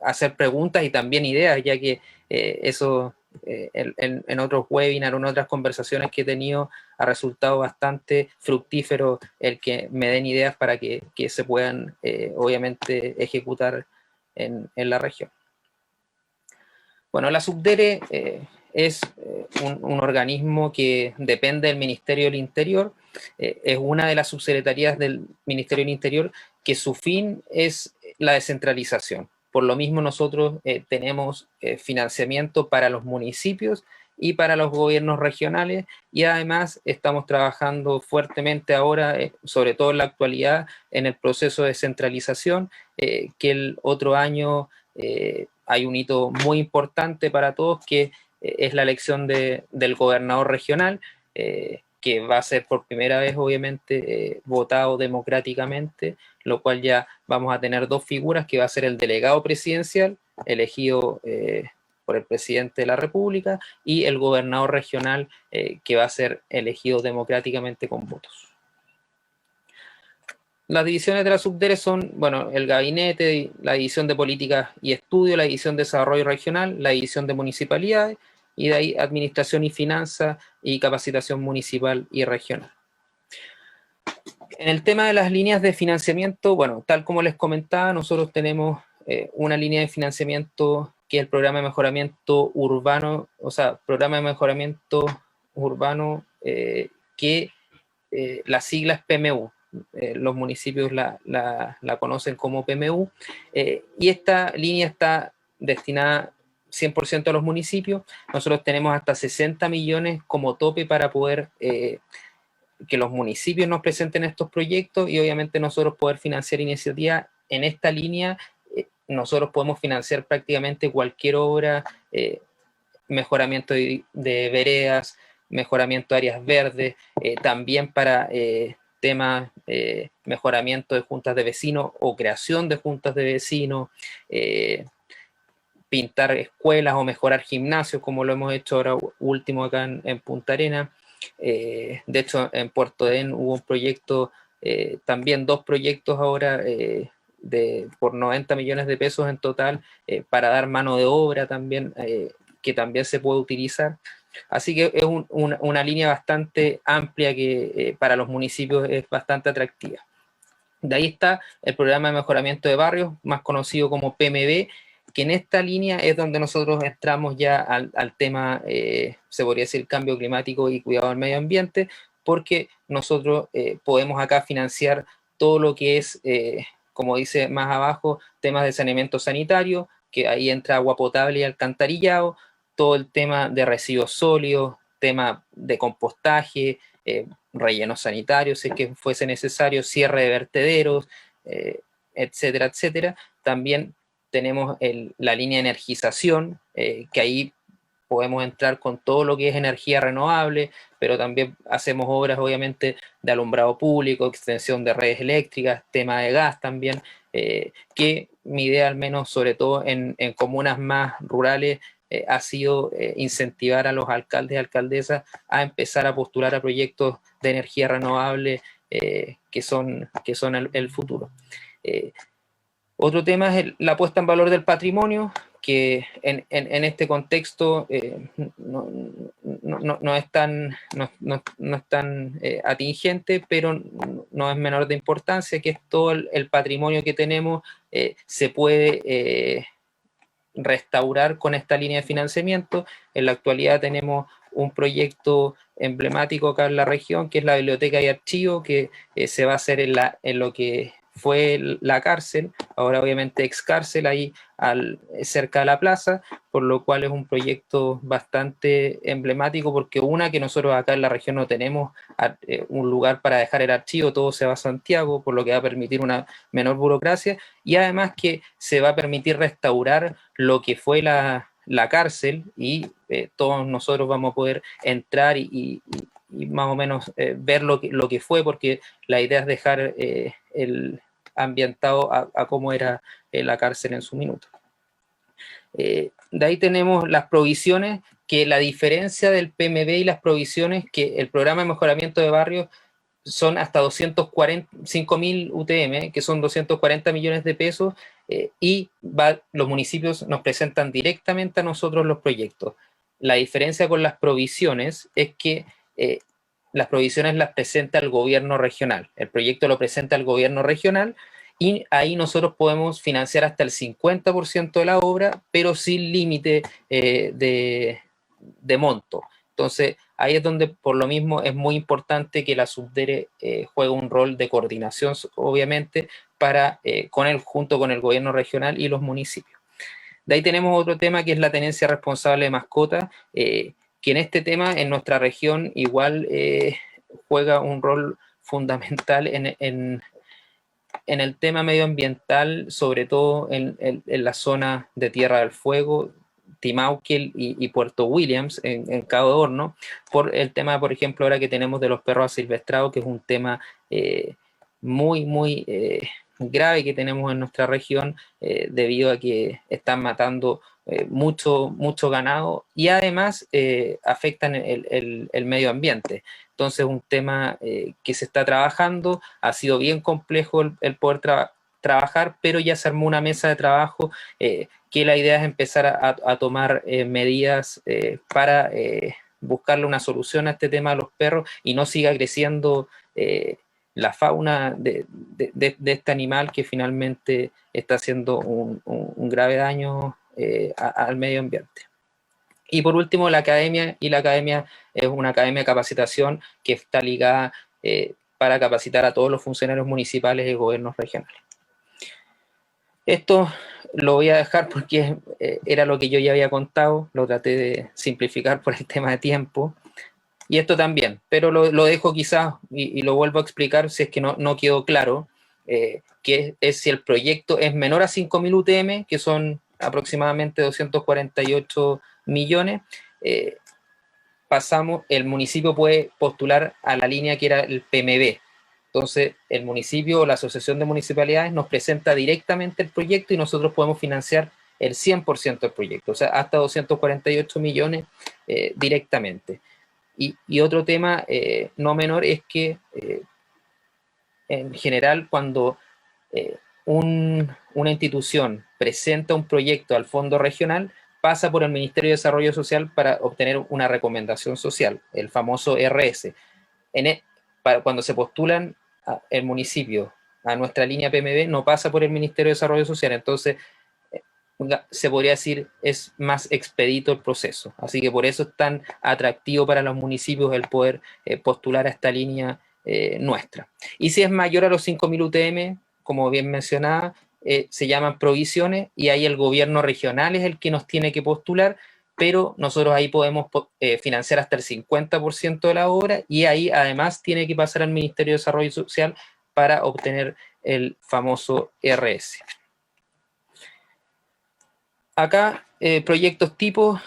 hacer preguntas y también ideas, ya que eso en otros webinars o en otras conversaciones que he tenido ha resultado bastante fructífero el que me den ideas para que se puedan obviamente ejecutar en la región. Bueno, la SUBDERE es un organismo que depende del Ministerio del Interior, es una de las subsecretarías del Ministerio del Interior que su fin es la descentralización. Por lo mismo nosotros tenemos financiamiento para los municipios y para los gobiernos regionales, y además estamos trabajando fuertemente ahora, sobre todo en la actualidad, en el proceso de descentralización, que el otro año hay un hito muy importante para todos, que es la elección del gobernador regional, que va a ser por primera vez obviamente votado democráticamente, lo cual ya vamos a tener 2 figuras, que va a ser el delegado presidencial, elegido por el presidente de la República, y el gobernador regional, que va a ser elegido democráticamente con votos. Las divisiones de la SUBDERE son, bueno, el gabinete, la división de políticas y estudio, la división de desarrollo regional, la división de municipalidades, y de ahí administración y finanzas y capacitación municipal y regional. En el tema de las líneas de financiamiento, bueno, tal como les comentaba, nosotros tenemos una línea de financiamiento que es el programa de mejoramiento urbano, o sea, programa de mejoramiento urbano que las siglas PMU. Los municipios la conocen como PMU, y esta línea está destinada 100% a los municipios. Nosotros tenemos hasta 60 millones como tope para poder que los municipios nos presenten estos proyectos, y obviamente nosotros poder financiar iniciativas en esta línea. Nosotros podemos financiar prácticamente cualquier obra, mejoramiento de veredas, mejoramiento de áreas verdes, también para temas, mejoramiento de juntas de vecinos o creación de juntas de vecinos, pintar escuelas o mejorar gimnasios, como lo hemos hecho ahora último acá en Punta Arenas. De hecho, en Puerto Edén hubo un proyecto, también 2 proyectos ahora por 90 millones de pesos en total, para dar mano de obra también, que también se puede utilizar. Así que es una línea bastante amplia que para los municipios es bastante atractiva. De ahí está el programa de mejoramiento de barrios, más conocido como PMB, que en esta línea es donde nosotros entramos ya al tema, se podría decir, cambio climático y cuidado del medio ambiente, porque nosotros podemos acá financiar todo lo que es, como dice más abajo, temas de saneamiento sanitario, que ahí entra agua potable y alcantarillado, todo el tema de residuos sólidos, tema de compostaje, rellenos sanitarios, si es que fuese necesario, cierre de vertederos, etcétera, etcétera. También tenemos la línea de energización, que ahí podemos entrar con todo lo que es energía renovable, pero también hacemos obras obviamente de alumbrado público, extensión de redes eléctricas, tema de gas también, que mi idea al menos sobre todo en comunas más rurales ha sido incentivar a los alcaldes y alcaldesas a empezar a postular a proyectos de energía renovable que son el futuro. Otro tema es la puesta en valor del patrimonio, que en este contexto no es tan atingente, pero no es menor de importancia, que es todo el patrimonio que tenemos se puede restaurar con esta línea de financiamiento. En la actualidad tenemos un proyecto emblemático acá en la región, que es la biblioteca y archivo, que se va a hacer en lo que fue la cárcel, ahora obviamente ex cárcel, ahí cerca de la plaza, por lo cual es un proyecto bastante emblemático, porque que nosotros acá en la región no tenemos un lugar para dejar el archivo, todo se va a Santiago, por lo que va a permitir una menor burocracia, y además que se va a permitir restaurar lo que fue la cárcel, y todos nosotros vamos a poder entrar y más o menos ver lo que fue, porque la idea es dejar el ambientado a cómo era la cárcel en su minuto. De ahí tenemos las provisiones, que la diferencia del PMB y las provisiones, que el programa de mejoramiento de barrios son hasta 245.000 UTM, que son 240 millones de pesos, y los municipios nos presentan directamente a nosotros los proyectos. La diferencia con las provisiones es que las provisiones las presenta el gobierno regional. El proyecto lo presenta el gobierno regional y ahí nosotros podemos financiar hasta el 50% de la obra, pero sin límite de monto. Entonces, ahí es donde por lo mismo es muy importante que la Subdere juegue un rol de coordinación, obviamente, junto con el gobierno regional y los municipios. De ahí tenemos otro tema, que es la tenencia responsable de mascotas, que en este tema, en nuestra región, igual juega un rol fundamental en el tema medioambiental, sobre todo en la zona de Tierra del Fuego, Timauquel y Puerto Williams, en Cabo de Horno, por el tema, por ejemplo, ahora que tenemos de los perros asilvestrados, que es un tema muy, muy grave que tenemos en nuestra región, debido a que están matando mucho ganado, y además afectan el medio ambiente. Entonces, un tema que se está trabajando, ha sido bien complejo el poder trabajar, pero ya se armó una mesa de trabajo, que la idea es empezar a tomar medidas para buscarle una solución a este tema de los perros, y no siga creciendo la fauna de este animal, que finalmente está haciendo un grave daño al medio ambiente. Y por último, la academia es una academia de capacitación que está ligada para capacitar a todos los funcionarios municipales y gobiernos regionales. Esto lo voy a dejar porque era lo que yo ya había contado, lo traté de simplificar por el tema de tiempo. Y esto también, pero lo dejo quizás y lo vuelvo a explicar si es que no quedó claro, que es si el proyecto es menor a 5.000 UTM, que son aproximadamente 248 millones, el municipio puede postular a la línea que era el PMB, Entonces, el municipio o la asociación de municipalidades nos presenta directamente el proyecto y nosotros podemos financiar el 100% del proyecto, o sea, hasta 248 millones directamente. Y otro tema no menor es que en general cuando una institución presenta un proyecto al fondo regional, pasa por el Ministerio de Desarrollo Social para obtener una recomendación social, el famoso RS. Cuando se postulan el municipio a nuestra línea PMB, no pasa por el Ministerio de Desarrollo Social, entonces se podría decir es más expedito el proceso. Así que por eso es tan atractivo para los municipios el poder postular a esta línea nuestra. Y si es mayor a los 5.000 UTM, como bien mencionaba, se llaman provisiones y ahí el gobierno regional es el que nos tiene que postular, pero nosotros ahí podemos financiar hasta el 50% de la obra y ahí además tiene que pasar al Ministerio de Desarrollo Social para obtener el famoso RS. Acá, proyectos tipos,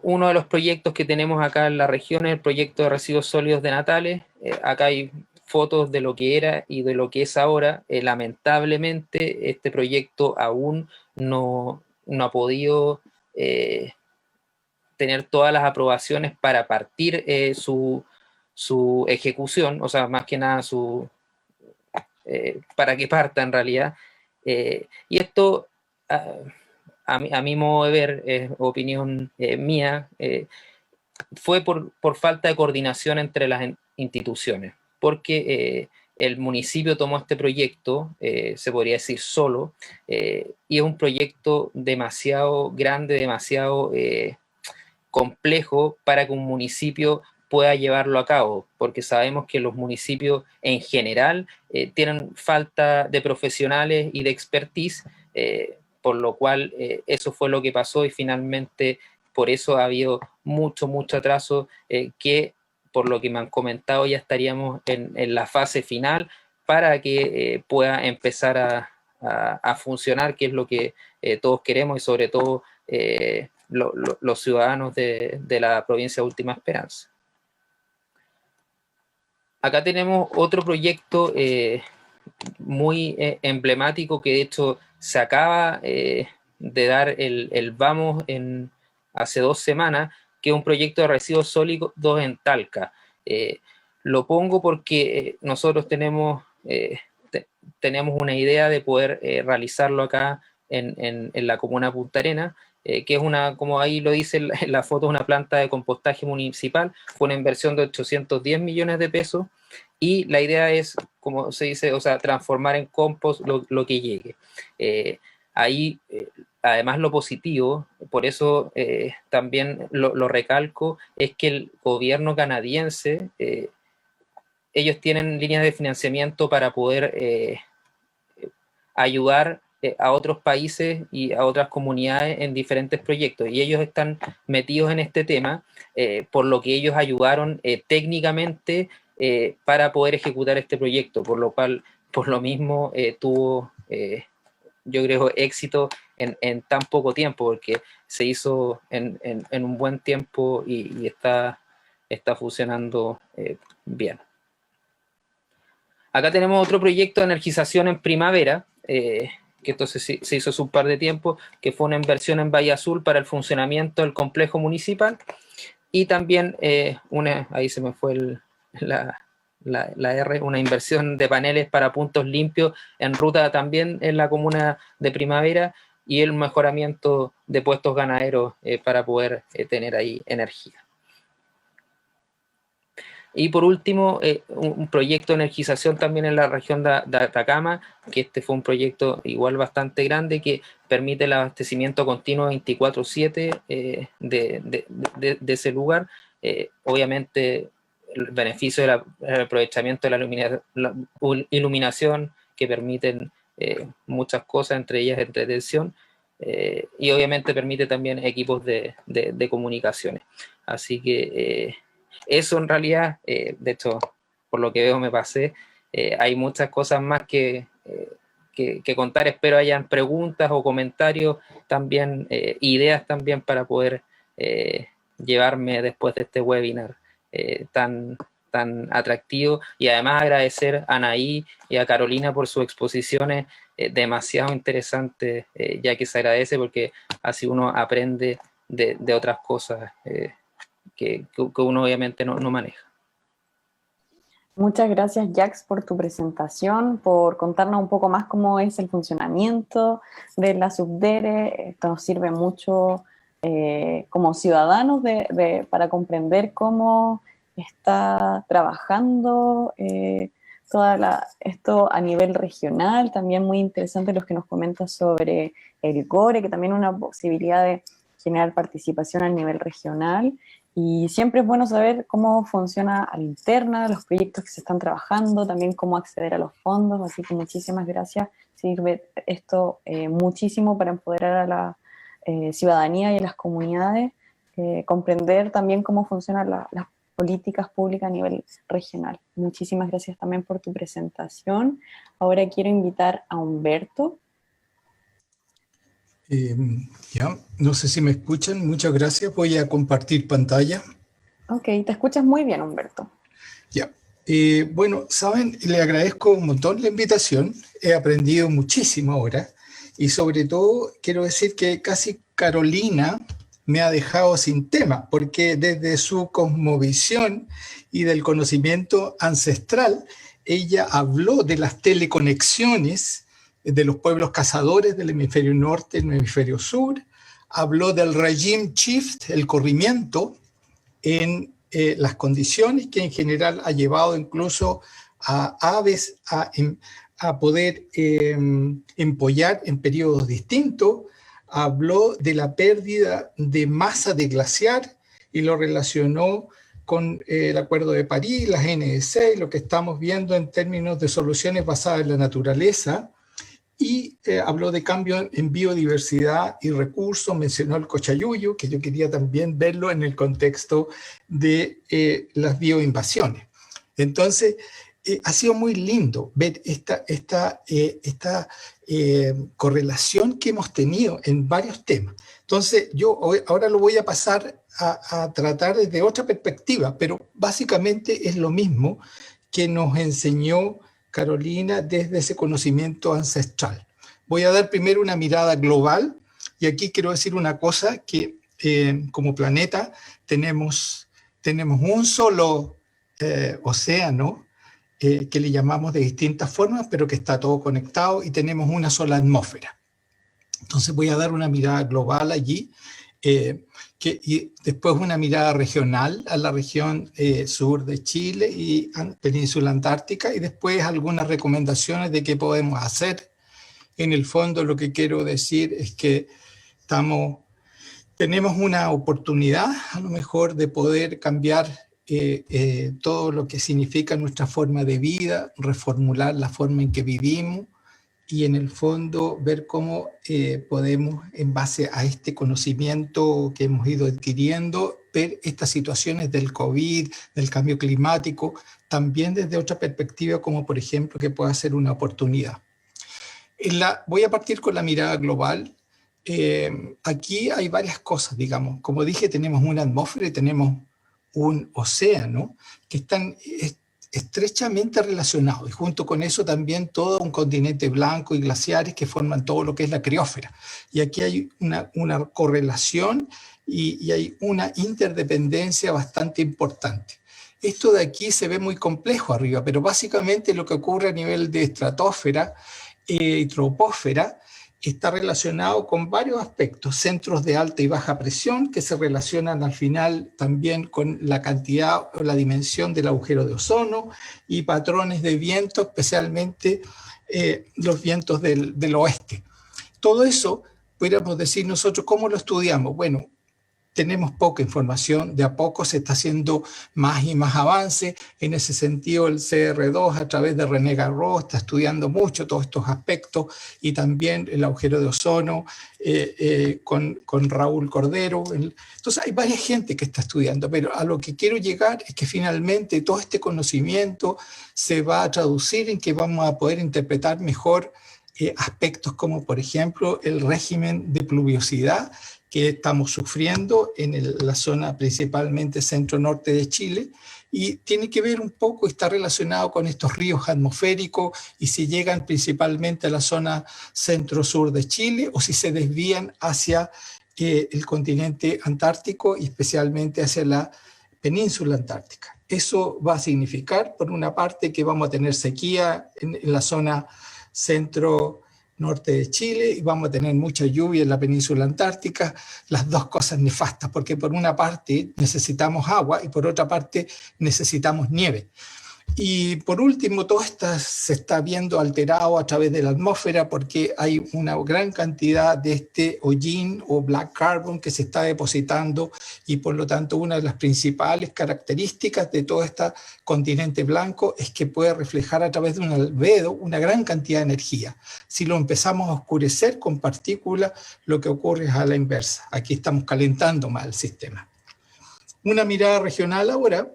uno de los proyectos que tenemos acá en la región es el proyecto de residuos sólidos de Natales. Acá hay fotos de lo que era y de lo que es ahora. Lamentablemente, este proyecto aún no ha podido tener todas las aprobaciones para partir su ejecución, o sea, más que nada para que parta en realidad. Y esto... a mi modo de ver, opinión mía, fue por falta de coordinación entre las instituciones, porque el municipio tomó este proyecto, se podría decir solo, y es un proyecto demasiado grande, demasiado complejo para que un municipio pueda llevarlo a cabo, porque sabemos que los municipios en general tienen falta de profesionales y de expertise, por lo cual eso fue lo que pasó y finalmente por eso ha habido mucho atraso que por lo que me han comentado ya estaríamos en la fase final para que pueda empezar a funcionar, que es lo que todos queremos y sobre todo los ciudadanos de la provincia de Última Esperanza. Acá tenemos otro proyecto muy emblemático que de hecho se acaba de dar el vamos hace 2 semanas, que es un proyecto de residuos sólidos en Talca. Lo pongo porque nosotros tenemos una idea de poder realizarlo acá en la comuna de Punta Arenas, que es como ahí lo dice en la foto, una planta de compostaje municipal, con una inversión de 810 millones de pesos, y la idea es, como se dice, o sea, transformar en compost lo que llegue. Ahí, además lo positivo, por eso también lo recalco, es que el gobierno canadiense, ellos tienen líneas de financiamiento para poder ayudar a otros países y a otras comunidades en diferentes proyectos, y ellos están metidos en este tema, por lo que ellos ayudaron técnicamente para poder ejecutar este proyecto, por lo cual, por lo mismo, tuvo, yo creo, éxito en tan poco tiempo, porque se hizo en un buen tiempo y está funcionando bien. Acá tenemos otro proyecto de energización en primavera, que esto se hizo hace un par de tiempo, que fue una inversión en Bahía Azul para el funcionamiento del complejo municipal, y también ahí se me fue la R, una inversión de paneles para puntos limpios en ruta también en la comuna de Primavera, y el mejoramiento de puestos ganaderos para poder tener ahí energía. Y por último, un proyecto de energización también en la región de Atacama, que este fue un proyecto igual bastante grande que permite el abastecimiento continuo 24/7 de ese lugar. Obviamente el beneficio del aprovechamiento de la iluminación, que permiten muchas cosas, entre ellas entretención, y obviamente permite también equipos de comunicaciones. Así que eso en realidad, de hecho, por lo que veo me pasé, hay muchas cosas más que contar. Espero hayan preguntas o comentarios, también ideas también para poder llevarme después de este webinar tan tan atractivo, y además agradecer a Anaí y a Carolina por sus exposiciones demasiado interesantes, ya que se agradece porque así uno aprende de otras cosas que uno obviamente no maneja. Muchas gracias, Jax, por tu presentación, por contarnos un poco más cómo es el funcionamiento de la Subdere. Esto nos sirve mucho como ciudadanos para comprender cómo está trabajando esto a nivel regional. También muy interesante los que nos comentas sobre el CORE, que también es una posibilidad de generar participación a nivel regional. Y siempre es bueno saber cómo funciona a la interna, los proyectos que se están trabajando, también cómo acceder a los fondos, así que muchísimas gracias. Sirve esto muchísimo para empoderar a la ciudadanía y a las comunidades, comprender también cómo funcionan las políticas públicas a nivel regional. Muchísimas gracias también por tu presentación. Ahora quiero invitar a Humberto. Ya, no sé si me escuchan, muchas gracias, voy a compartir pantalla. Ok, te escuchas muy bien, Humberto. Ya, bueno, saben, le agradezco un montón la invitación, he aprendido muchísimo ahora, y sobre todo quiero decir que casi Carolina me ha dejado sin tema, porque desde su cosmovisión y del conocimiento ancestral, ella habló de las teleconexiones de los pueblos cazadores del hemisferio norte y del hemisferio sur, habló del regime shift, el corrimiento en las condiciones que en general ha llevado incluso a aves a poder empollar en periodos distintos, habló de la pérdida de masa de glaciar y lo relacionó con el Acuerdo de París, las NDC, lo que estamos viendo en términos de soluciones basadas en la naturaleza, y habló de cambio en biodiversidad y recursos, mencionó el Cochayuyo, que yo quería también verlo en el contexto de las bioinvasiones. Entonces, ha sido muy lindo ver esta correlación que hemos tenido en varios temas. Entonces, yo ahora lo voy a pasar a tratar desde otra perspectiva, pero básicamente es lo mismo que nos enseñó Carolina desde ese conocimiento ancestral. Voy a dar primero una mirada global, y aquí quiero decir una cosa, que como planeta tenemos un solo océano, que le llamamos de distintas formas, pero que está todo conectado, y tenemos una sola atmósfera. Entonces voy a dar una mirada global allí, y después una mirada regional a la región sur de Chile y península antártica, y después algunas recomendaciones de qué podemos hacer. En el fondo lo que quiero decir es que tenemos una oportunidad a lo mejor de poder cambiar todo lo que significa nuestra forma de vida, reformular la forma en que vivimos, y en el fondo ver cómo podemos, en base a este conocimiento que hemos ido adquiriendo, ver estas situaciones del COVID, del cambio climático, también desde otra perspectiva, como por ejemplo que pueda ser una oportunidad. Voy a partir con la mirada global. Aquí hay varias cosas, digamos. Como dije, tenemos una atmósfera y tenemos un océano que están estrechamente relacionados, y junto con eso también todo un continente blanco y glaciares que forman todo lo que es la criósfera. Y aquí hay una correlación y hay una interdependencia bastante importante. Esto de aquí se ve muy complejo arriba, pero básicamente lo que ocurre a nivel de estratosfera y troposfera está relacionado con varios aspectos, centros de alta y baja presión que se relacionan al final también con la cantidad o la dimensión del agujero de ozono, y patrones de viento, especialmente los vientos del oeste. Todo eso, podríamos decir nosotros, ¿cómo lo estudiamos? Bueno, tenemos poca información, de a poco se está haciendo más y más avance. En ese sentido, el CR2 a través de René Garros está estudiando mucho todos estos aspectos, y también el agujero de ozono con Raúl Cordero. Entonces hay varias gente que está estudiando, pero a lo que quiero llegar es que finalmente todo este conocimiento se va a traducir en que vamos a poder interpretar mejor aspectos como, por ejemplo, el régimen de pluviosidad que estamos sufriendo en la zona principalmente centro-norte de Chile, y tiene que ver un poco, está relacionado con estos ríos atmosféricos y si llegan principalmente a la zona centro-sur de Chile o si se desvían hacia el continente antártico y especialmente hacia la península antártica. Eso va a significar, por una parte, que vamos a tener sequía en la zona centro-norte de Chile y vamos a tener mucha lluvia en la península antártica, las dos cosas nefastas, porque por una parte necesitamos agua y por otra parte necesitamos nieve. Y por último, todo esto se está viendo alterado a través de la atmósfera porque hay una gran cantidad de este hollín o black carbon que se está depositando y por lo tanto una de las principales características de todo este continente blanco es que puede reflejar a través de un albedo una gran cantidad de energía. Si lo empezamos a oscurecer con partículas, lo que ocurre es a la inversa. Aquí estamos calentando más el sistema. Una mirada regional ahora,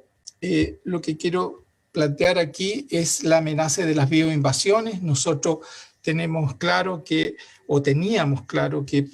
lo que quiero plantear aquí es la amenaza de las bioinvasiones. Nosotros tenemos claro que, o teníamos claro que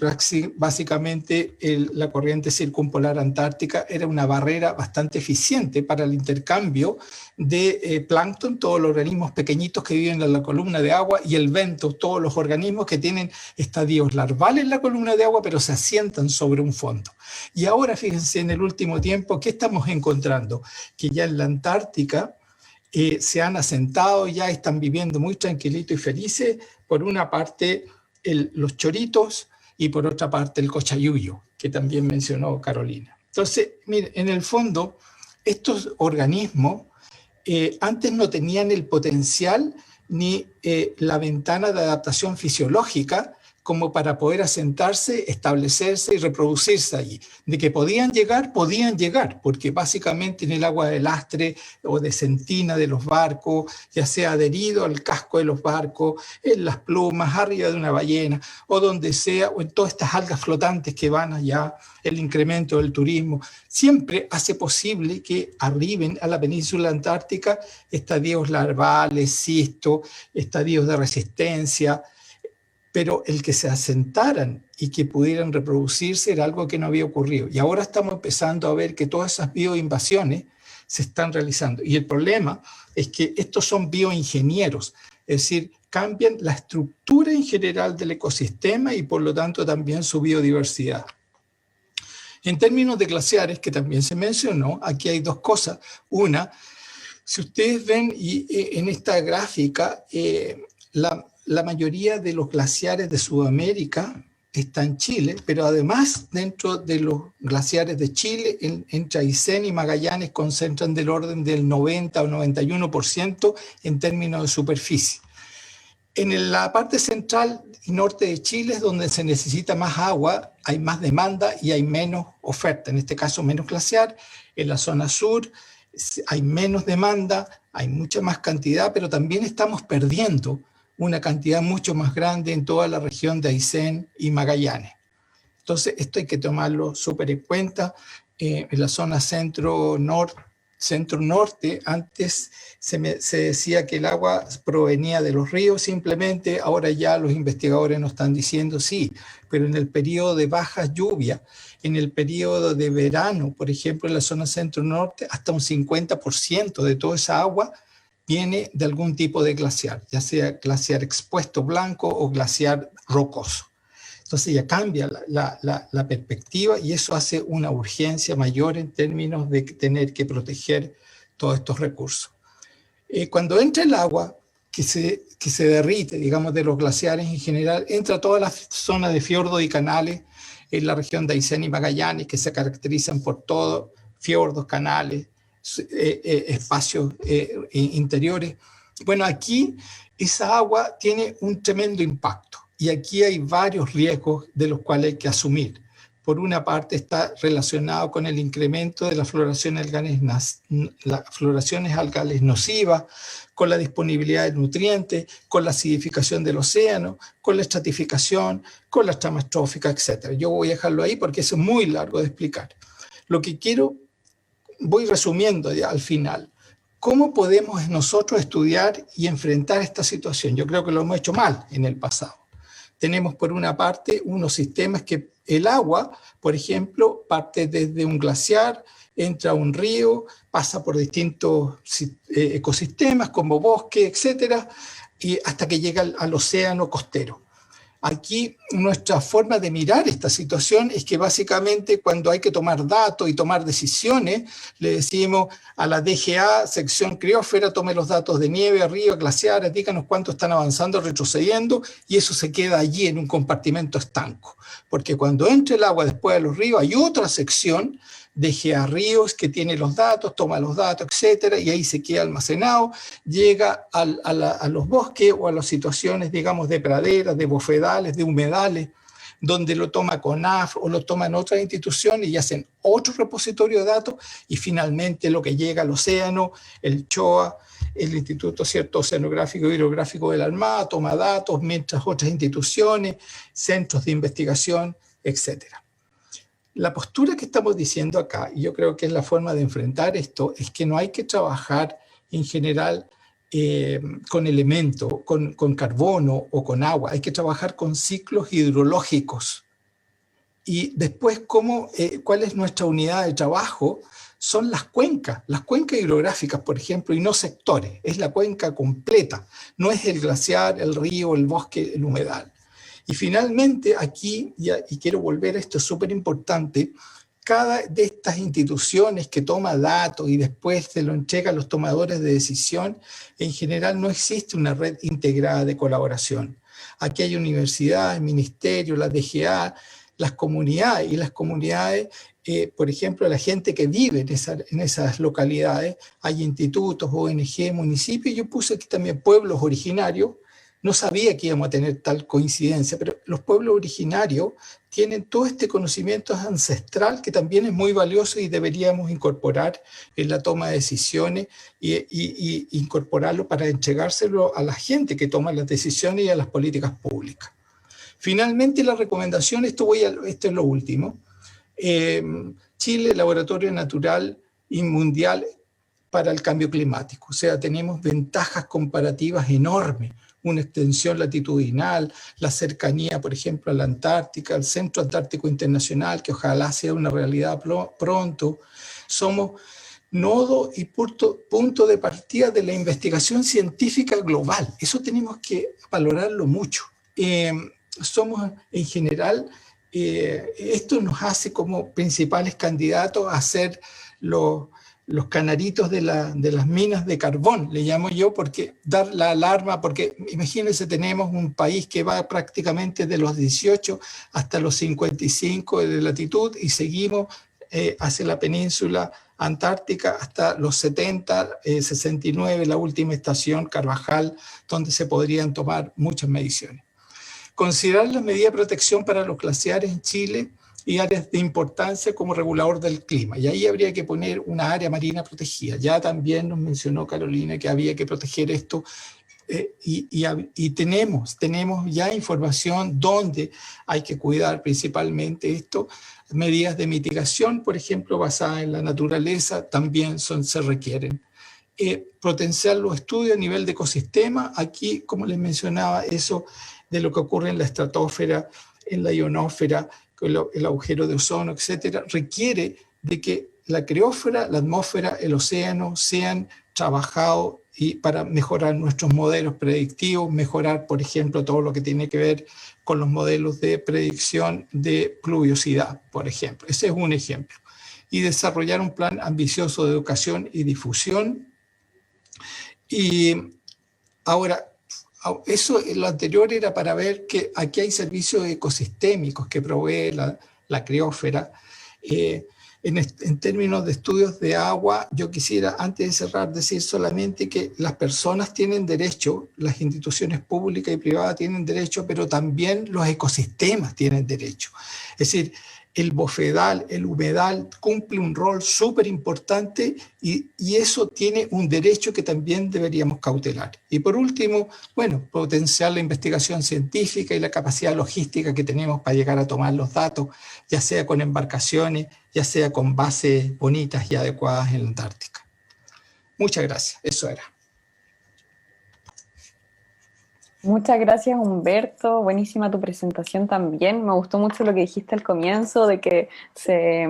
básicamente la corriente circumpolar antártica era una barrera bastante eficiente para el intercambio de plancton, todos los organismos pequeñitos que viven en la columna de agua, y el bentos, todos los organismos que tienen estadios larvales en la columna de agua, pero se asientan sobre un fondo. Y ahora, fíjense, en el último tiempo, ¿qué estamos encontrando? Que ya en la Antártica se han asentado, ya están viviendo muy tranquilitos y felices, por una parte los choritos y por otra parte el cochayuyo, que también mencionó Carolina. Entonces, miren, en el fondo, estos organismos antes no tenían el potencial ni la ventana de adaptación fisiológica como para poder asentarse, establecerse y reproducirse allí. De que podían llegar, porque básicamente en el agua de lastre o de sentina de los barcos, ya sea adherido al casco de los barcos, en las plumas, arriba de una ballena, o donde sea, o en todas estas algas flotantes que van allá, el incremento del turismo, siempre hace posible que arriben a la península antártica estadios larvales, cistos, estadios de resistencia, pero el que se asentaran y que pudieran reproducirse era algo que no había ocurrido. Y ahora estamos empezando a ver que todas esas bioinvasiones se están realizando. Y el problema es que estos son bioingenieros, es decir, cambian la estructura en general del ecosistema y por lo tanto también su biodiversidad. En términos de glaciares, que también se mencionó, aquí hay dos cosas. Una, si ustedes ven en esta gráfica, la mayoría de los glaciares de Sudamérica está en Chile, pero además dentro de los glaciares de Chile, entre Aysén y Magallanes concentran del orden del 90 o 91% en términos de superficie. En la parte central y norte de Chile es donde se necesita más agua, hay más demanda y hay menos oferta, en este caso menos glaciar. En la zona sur hay menos demanda, hay mucha más cantidad, pero también estamos perdiendo una cantidad mucho más grande en toda la región de Aysén y Magallanes. Entonces, esto hay que tomarlo súper en cuenta. En la zona centro-norte, antes se decía que el agua provenía de los ríos simplemente, ahora ya los investigadores nos están diciendo sí, pero en el periodo de baja lluvia, en el periodo de verano, por ejemplo, en la zona centro-norte, hasta un 50% de toda esa agua viene de algún tipo de glaciar, ya sea glaciar expuesto blanco o glaciar rocoso. Entonces ya cambia la perspectiva y eso hace una urgencia mayor en términos de tener que proteger todos estos recursos. Cuando entra el agua que se derrite, digamos, de los glaciares en general, entra toda la zona de fiordos y canales en la región de Aysén y Magallanes, que se caracterizan por todo, fiordos, canales, espacios interiores. Bueno, aquí esa agua tiene un tremendo impacto y aquí hay varios riesgos de los cuales hay que asumir. Por una parte está relacionado con el incremento de las floraciones algales nocivas, con la disponibilidad de nutrientes, con la acidificación del océano, con la estratificación, con las tramas tróficas, etc. Yo voy a dejarlo ahí porque eso es muy largo de explicar. Lo que voy resumiendo ya al final. ¿Cómo podemos nosotros estudiar y enfrentar esta situación? Yo creo que lo hemos hecho mal en el pasado. tenemos por una parte unos sistemas que el agua, por ejemplo, parte desde un glaciar, entra a un río, pasa por distintos ecosistemas como bosque, etcétera, y hasta que llega al océano costero. Aquí nuestra forma de mirar esta situación es que básicamente cuando hay que tomar datos y tomar decisiones, le decimos a la DGA, sección criósfera, tome los datos de nieve, río, glaciares, díganos cuánto están avanzando, retrocediendo, y eso se queda allí en un compartimento estanco. Porque cuando entra el agua después de los ríos, hay otra sección, DGA Ríos, que tiene los datos, toma los datos, etcétera, y ahí se queda almacenado, llega a los bosques o a las situaciones, digamos, de praderas, de bofedales, de humedales, donde lo toma CONAF o lo toman otras instituciones y hacen otro repositorio de datos, y finalmente lo que llega al océano, el CHOA, el Instituto Oceanográfico y Hidrográfico de la Armada, toma datos, mientras otras instituciones, centros de investigación, etcétera. La postura que estamos diciendo acá, y yo creo que es la forma de enfrentar esto, es que no hay que trabajar en general con elementos, con carbono o con agua, hay que trabajar con ciclos hidrológicos. Y después, ¿cuál es nuestra unidad de trabajo? Son las cuencas hidrográficas, por ejemplo, y no sectores, es la cuenca completa, no es el glaciar, el río, el bosque, el humedal. Y finalmente aquí, y quiero volver a esto, es súper importante, cada de estas instituciones que toma datos y después se lo entrega a los tomadores de decisión, en general no existe una red integrada de colaboración. Aquí hay universidades, ministerios, la DGA, las comunidades, y las comunidades, por ejemplo, la gente que vive en esas localidades, hay institutos, ONG, municipios, yo puse aquí también pueblos originarios. No sabía que íbamos a tener tal coincidencia, pero los pueblos originarios tienen todo este conocimiento ancestral que también es muy valioso y deberíamos incorporar en la toma de decisiones y incorporarlo para entregárselo a la gente que toma las decisiones y a las políticas públicas. Finalmente, la recomendación, esto es lo último. Chile, laboratorio natural y mundial para el cambio climático. O sea, tenemos ventajas comparativas enormes. Una extensión latitudinal, la cercanía, por ejemplo, a la Antártica, al Centro Antártico Internacional, que ojalá sea una realidad pronto. Somos nodo y punto de partida de la investigación científica global. Eso tenemos que valorarlo mucho. Somos, en general, esto nos hace como principales candidatos a ser los canaritos de las minas de carbón, le llamo yo, porque dar la alarma, porque imagínense, tenemos un país que va prácticamente de los 18 hasta los 55 de latitud y seguimos hacia la península antártica hasta los 70, 69, la última estación, Carvajal, donde se podrían tomar muchas mediciones. Considerar las medidas de protección para los glaciares en Chile y áreas de importancia como regulador del clima. Y ahí habría que poner una área marina protegida. Ya también nos mencionó Carolina que había que proteger esto y tenemos ya información donde hay que cuidar principalmente esto. Medidas de mitigación, por ejemplo, basadas en la naturaleza, también se requieren. Potenciar los estudios a nivel de ecosistema. Aquí, como les mencionaba, eso de lo que ocurre en la estratosfera, en la ionosfera, el agujero de ozono, etcétera, requiere de que la criósfera, la atmósfera, el océano sean trabajados y para mejorar nuestros modelos predictivos, mejorar, por ejemplo, todo lo que tiene que ver con los modelos de predicción de pluviosidad, por ejemplo. Ese es un ejemplo. Y desarrollar un plan ambicioso de educación y difusión. Y ahora, eso, lo anterior era para ver que aquí hay servicios ecosistémicos que provee la criósfera. En términos de estudios de agua, yo quisiera, antes de cerrar, decir solamente que las personas tienen derecho, las instituciones públicas y privadas tienen derecho, pero también los ecosistemas tienen derecho. Es decir, el bofedal, el humedal cumple un rol súper importante y eso tiene un derecho que también deberíamos cautelar. Y por último, bueno, potenciar la investigación científica y la capacidad logística que tenemos para llegar a tomar los datos, ya sea con embarcaciones, ya sea con bases bonitas y adecuadas en la Antártica. Muchas gracias, eso era. Muchas gracias, Humberto. Buenísima tu presentación también. Me gustó mucho lo que dijiste al comienzo, de que se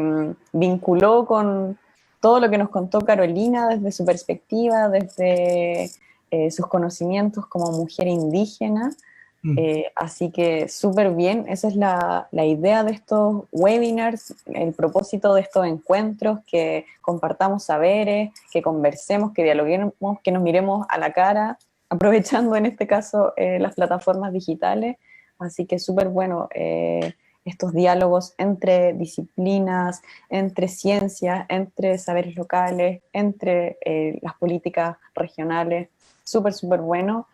vinculó con todo lo que nos contó Carolina desde su perspectiva, desde sus conocimientos como mujer indígena. Así que súper bien, esa es la idea de estos webinars, el propósito de estos encuentros, que compartamos saberes, que conversemos, que dialoguemos, que nos miremos a la cara, aprovechando en este caso las plataformas digitales. Así que súper bueno estos diálogos entre disciplinas, entre ciencias, entre saberes locales, entre las políticas regionales, súper, súper bueno.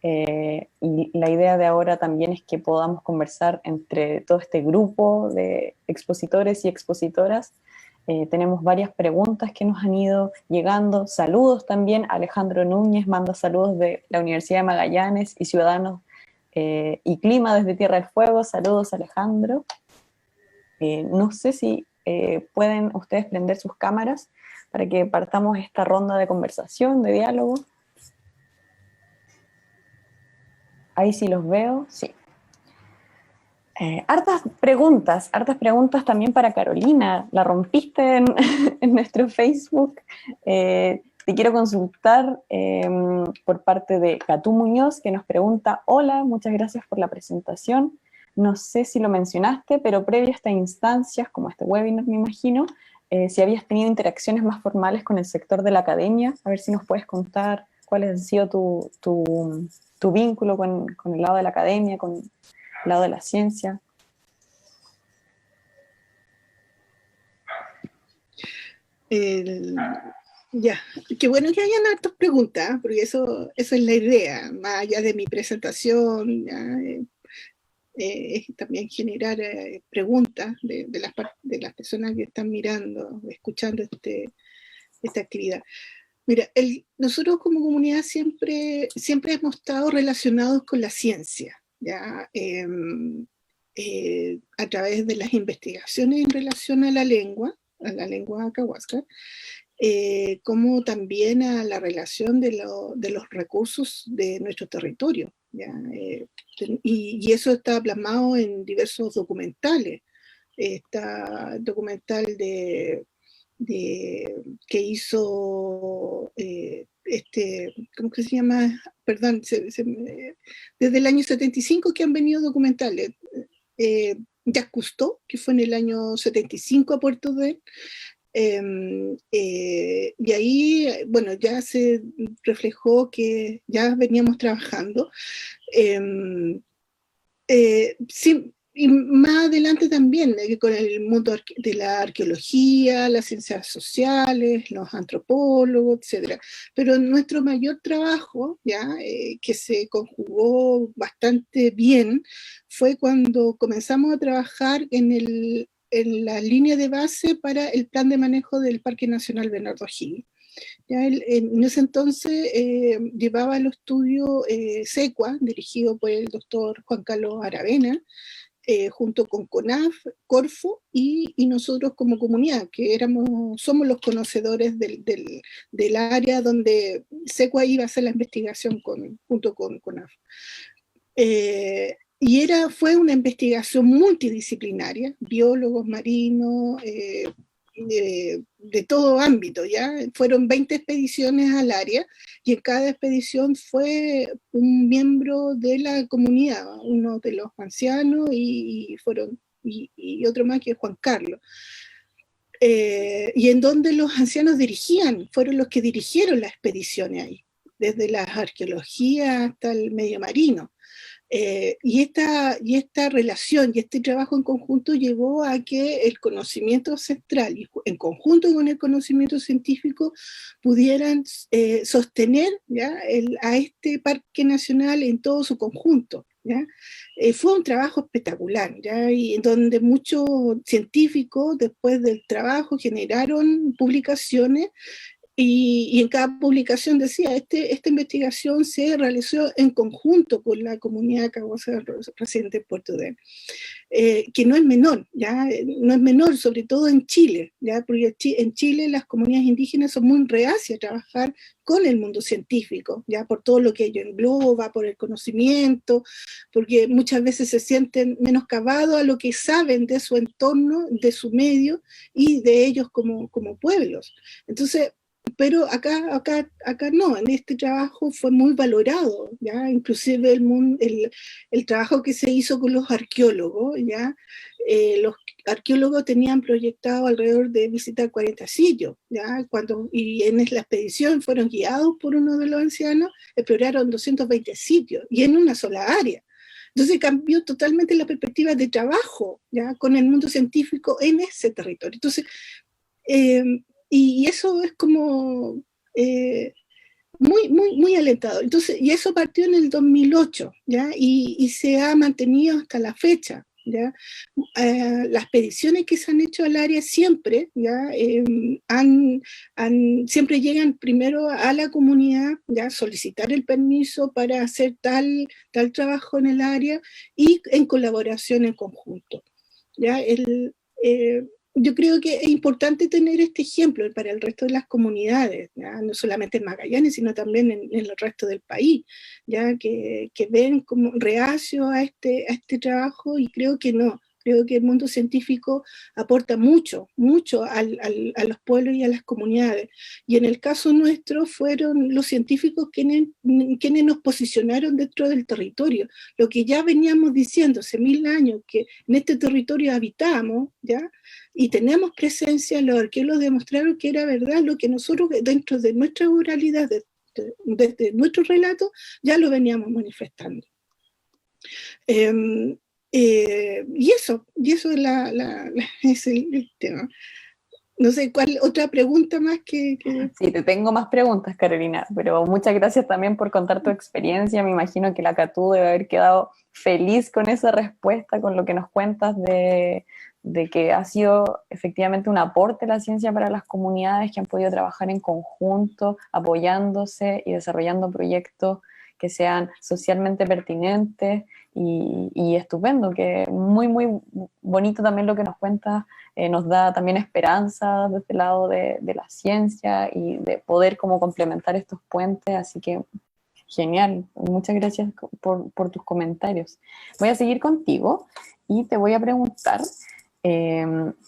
Y la idea de ahora también es que podamos conversar entre todo este grupo de expositores y expositoras. Tenemos varias preguntas que nos han ido llegando. Saludos también. Alejandro Núñez manda saludos de la Universidad de Magallanes y Ciudadanos y Clima desde Tierra del Fuego. Saludos, Alejandro. No sé si pueden ustedes prender sus cámaras para que partamos esta ronda de conversación, de diálogo. Ahí sí los veo, sí. Hartas preguntas también para Carolina. La rompiste en nuestro Facebook. Te quiero consultar por parte de Catú Muñoz, que nos pregunta: hola, muchas gracias por la presentación. No sé si lo mencionaste, pero previo a estas instancias, como este webinar me imagino, si habías tenido interacciones más formales con el sector de la academia. A ver si nos puedes contar cuáles han sido tu vínculo con el lado de la academia, con el lado de la ciencia. Ya, qué bueno que hayan hartas preguntas, porque eso es la idea, más allá de mi presentación, es también generar preguntas de las personas que están mirando, escuchando esta actividad. Mira, nosotros como comunidad siempre hemos estado relacionados con la ciencia, ¿ya? A través de las investigaciones en relación a la lengua Cahuasca, como también a la relación de los recursos de nuestro territorio, ¿ya? Y eso está plasmado en diversos documentales. Está el documental que hizo ¿cómo que se llama? Perdón, desde el año 75 que han venido documentales. Jacques Cousteau, que fue en el año 75 a Puerto de y ahí, bueno, ya se reflejó que ya veníamos trabajando. Sí, y más adelante también con el mundo de la arqueología, las ciencias sociales, los antropólogos, etc. Pero nuestro mayor trabajo, ya que se conjugó bastante bien, fue cuando comenzamos a trabajar en la línea de base para el plan de manejo del Parque Nacional Bernardo O'Higgins. Ya en ese entonces llevaba el estudio SECUA, dirigido por el doctor Juan Carlos Aravena, junto con CONAF, Corfo y nosotros como comunidad, que somos los conocedores del área donde SECUA iba a hacer la investigación junto con CONAF. Y fue una investigación multidisciplinaria, biólogos marinos, de todo ámbito, ¿ya? Fueron 20 expediciones al área y en cada expedición fue un miembro de la comunidad, uno de los ancianos y otro más que es Juan Carlos. Y en donde los ancianos fueron los que dirigieron las expediciones ahí, desde las arqueologías hasta el medio marino. Y esta relación y este trabajo en conjunto llevó a que el conocimiento ancestral, en conjunto con el conocimiento científico, pudieran sostener, ¿ya? A este parque nacional en todo su conjunto, ¿ya? Fue un trabajo espectacular, ¿ya? Y en donde muchos científicos después del trabajo generaron publicaciones y en cada publicación decía, esta investigación se realizó en conjunto con la comunidad cahuasa residente en Puerto de que no es menor, ¿ya? No es menor, sobre todo en Chile, ¿ya? Porque en Chile las comunidades indígenas son muy reacias a trabajar con el mundo científico, ¿ya? Por todo lo que ello engloba, por el conocimiento, porque muchas veces se sienten menoscabados a lo que saben de su entorno, de su medio y de ellos como pueblos. Entonces, pero acá no, en este trabajo fue muy valorado, ¿ya? Inclusive el trabajo que se hizo con los arqueólogos, ¿ya? Los arqueólogos tenían proyectado alrededor de visitar 40 sitios, ¿ya? Y en la expedición fueron guiados por uno de los ancianos, exploraron 220 sitios, y en una sola área. Entonces cambió totalmente la perspectiva de trabajo, ¿ya? Con el mundo científico en ese territorio. Entonces, y eso es como muy alentador. Entonces, y eso partió en el 2008, ¿ya? Y se ha mantenido hasta la fecha, ¿ya? Las expediciones que se han hecho al área siempre, ¿ya? Siempre llegan primero a la comunidad, ¿ya? Solicitar el permiso para hacer tal trabajo en el área y en colaboración en conjunto, ¿ya? Yo creo que es importante tener este ejemplo para el resto de las comunidades, ¿ya? No solamente en Magallanes, sino también en el resto del país, ya que ven como reacio a este trabajo, y creo que no. Creo que el mundo científico aporta mucho a los pueblos y a las comunidades. Y en el caso nuestro fueron los científicos quienes nos posicionaron dentro del territorio. Lo que ya veníamos diciendo hace 1000 años, que en este territorio habitamos, ¿ya? Y tenemos presencia, los arqueólogos demostraron que era verdad lo que nosotros dentro de nuestra oralidad, desde nuestro relato, ya lo veníamos manifestando. Y eso es el tema. No sé, ¿cuál otra pregunta más que...? Sí, te tengo más preguntas, Carolina, pero muchas gracias también por contar tu experiencia. Me imagino que la Catú debe haber quedado feliz con esa respuesta, con lo que nos cuentas de que ha sido efectivamente un aporte la ciencia para las comunidades que han podido trabajar en conjunto, apoyándose y desarrollando proyectos que sean socialmente pertinentes y estupendo, que muy bonito también lo que nos cuentas, nos da también esperanza desde el lado de la ciencia y de poder como complementar estos puentes, así que genial, muchas gracias por tus comentarios. Voy a seguir contigo y te voy a preguntar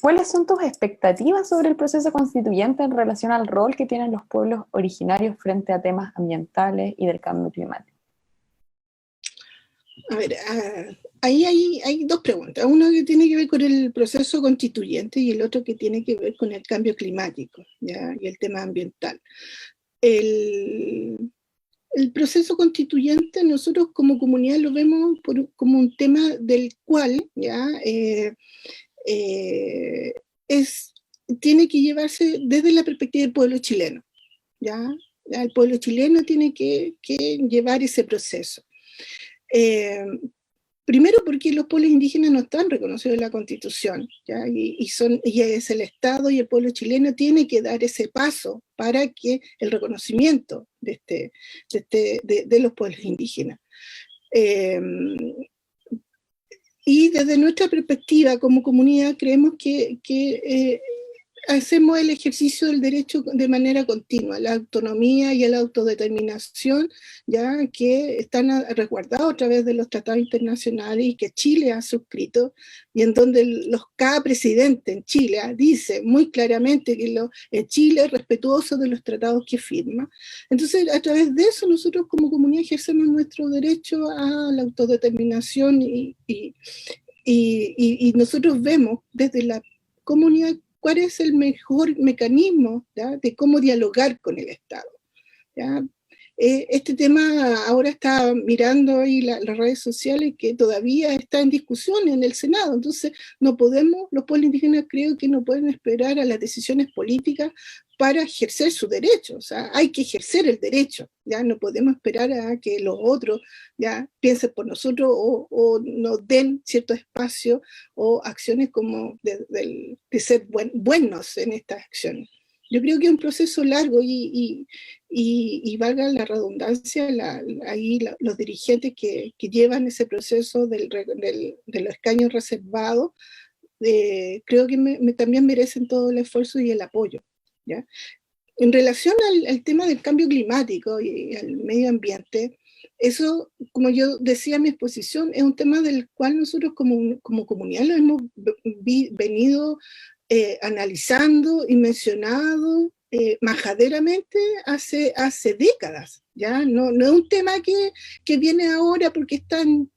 ¿cuáles son tus expectativas sobre el proceso constituyente en relación al rol que tienen los pueblos originarios frente a temas ambientales y del cambio climático? A ver, ahí hay dos preguntas. Uno que tiene que ver con el proceso constituyente y el otro que tiene que ver con el cambio climático, ¿ya? Y el tema ambiental. El proceso constituyente nosotros como comunidad lo vemos como un tema del cual, ¿ya? Tiene que llevarse desde la perspectiva del pueblo chileno, ¿ya? El pueblo chileno tiene que llevar ese proceso. Primero porque los pueblos indígenas no están reconocidos en la Constitución, ¿ya? Y es el Estado y el pueblo chileno tiene que dar ese paso para que el reconocimiento de los pueblos indígenas. Y desde nuestra perspectiva como comunidad creemos que hacemos el ejercicio del derecho de manera continua, la autonomía y la autodeterminación, ya que están resguardados a través de los tratados internacionales y que Chile ha suscrito, y en donde cada presidente en Chile dice muy claramente que Chile es respetuoso de los tratados que firma. Entonces, a través de eso nosotros como comunidad ejercemos nuestro derecho a la autodeterminación y nosotros vemos desde la comunidad cuál es el mejor mecanismo, ¿ya? De cómo dialogar con el Estado, ¿ya? Este tema ahora está mirando ahí las redes sociales que todavía está en discusión en el Senado, entonces los pueblos indígenas creo que no pueden esperar a las decisiones políticas para ejercer su derecho, o sea, hay que ejercer el derecho, ya no podemos esperar a que los otros ya piensen por nosotros o nos den cierto espacio o acciones como de ser buenos en estas acciones. Yo creo que es un proceso largo y valga la redundancia, los dirigentes que llevan ese proceso de los escaños reservados, creo que también merecen todo el esfuerzo y el apoyo, ¿ya? En relación al tema del cambio climático y al medio ambiente, eso, como yo decía en mi exposición, es un tema del cual nosotros como comunidad lo hemos venido analizando y mencionado majaderamente hace décadas. ¿Ya? No es un tema que viene ahora porque está en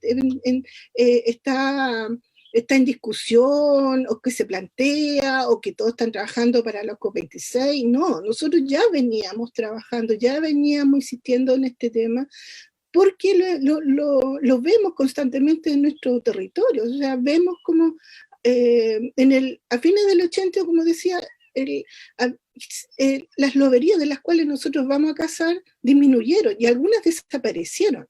discusión, o que se plantea, o que todos están trabajando para los COP26. No, nosotros ya veníamos trabajando, ya veníamos insistiendo en este tema, porque lo vemos constantemente en nuestro territorio. O sea, vemos como a fines del 80, como decía, las loberías de las cuales nosotros vamos a cazar disminuyeron y algunas desaparecieron.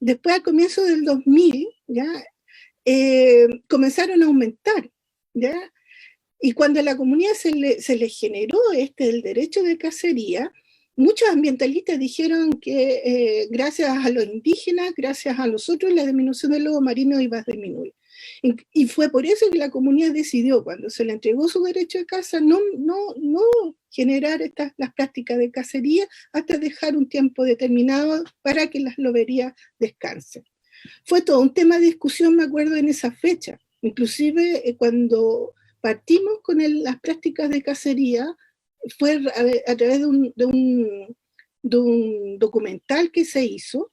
Después, al comienzo del 2000, ¿ya? Comenzaron a aumentar, ¿ya? Y cuando a la comunidad se le generó el derecho de cacería, muchos ambientalistas dijeron que gracias a los indígenas, gracias a nosotros, la disminución del lobo marino iba a disminuir. Y fue por eso que la comunidad decidió, cuando se le entregó su derecho de caza, no generar las prácticas de cacería hasta dejar un tiempo determinado para que las loberías descansen. Fue todo un tema de discusión, me acuerdo, en esa fecha. Inclusive cuando partimos con las prácticas de cacería, fue a través de un documental que se hizo.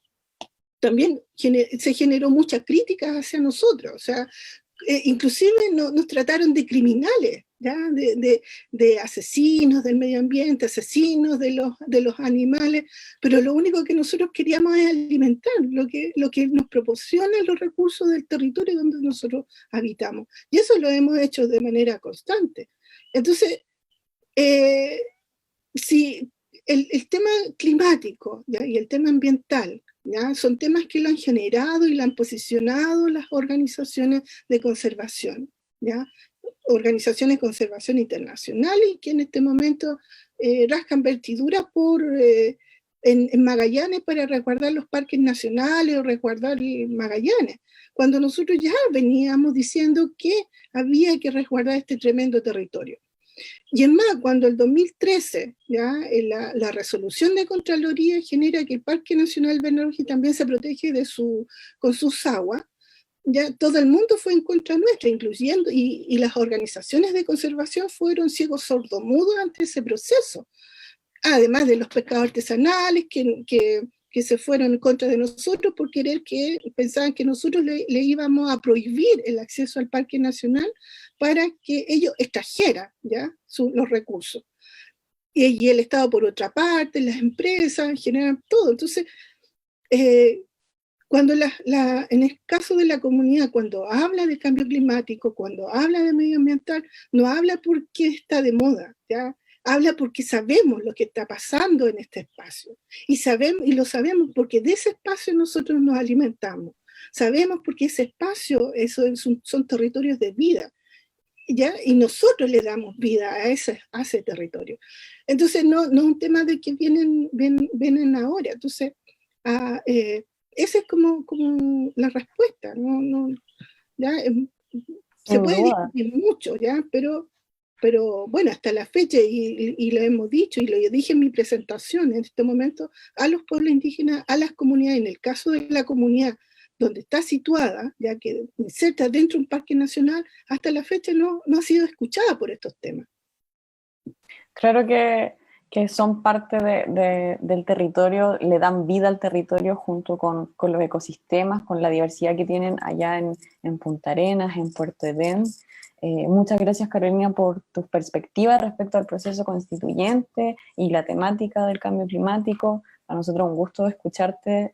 También se generó muchas críticas hacia nosotros. O sea, inclusive nos trataron de criminales, ¿ya? De asesinos del medio ambiente, asesinos de los animales, pero lo único que nosotros queríamos es alimentar lo que nos proporcionan los recursos del territorio donde nosotros habitamos. Y eso lo hemos hecho de manera constante. Entonces, si el tema climático, ¿ya? Y el tema ambiental, ¿ya? Son temas que lo han generado y lo han posicionado las organizaciones de conservación, ¿ya? Organizaciones de conservación internacionales que en este momento rascan vestiduras en Magallanes para resguardar los parques nacionales o resguardar Magallanes, cuando nosotros ya veníamos diciendo que había que resguardar este tremendo territorio. Y es más, cuando el 2013 ¿ya? La resolución de Contraloría genera que el Parque Nacional Bernardo también se protege con sus aguas, ya todo el mundo fue en contra nuestra, incluyendo, y las organizaciones de conservación fueron ciegos sordomudos ante ese proceso, además de los pescados artesanales que se fueron en contra de nosotros por pensaban que nosotros le íbamos a prohibir el acceso al Parque Nacional para que ellos extrajeran ¿ya? Los recursos. Y el Estado por otra parte, las empresas en general, todo. Entonces, cuando en el caso de la comunidad, cuando habla de cambio climático, cuando habla de medioambiental, no habla porque está de moda, ¿ya? Habla porque sabemos lo que está pasando en este espacio. Y lo sabemos porque de ese espacio nosotros nos alimentamos. Sabemos porque ese espacio son territorios de vida, ¿ya? Y nosotros le damos vida a ese territorio. Entonces, no es un tema de que vienen ahora. Entonces, esa es como la respuesta. ¿Ya? Se puede discutir mucho, ¿ya? Pero bueno, hasta la fecha, y lo hemos dicho, y lo dije en mi presentación, en este momento, a los pueblos indígenas, a las comunidades, en el caso de la comunidad donde está situada, ya que inserta dentro de un parque nacional, hasta la fecha no ha sido escuchada por estos temas. Claro que son parte del territorio, le dan vida al territorio junto con los ecosistemas, con la diversidad que tienen allá en Punta Arenas, en Puerto Edén. Muchas gracias, Carolina, por tus perspectivas respecto al proceso constituyente y la temática del cambio climático. A nosotros un gusto escucharte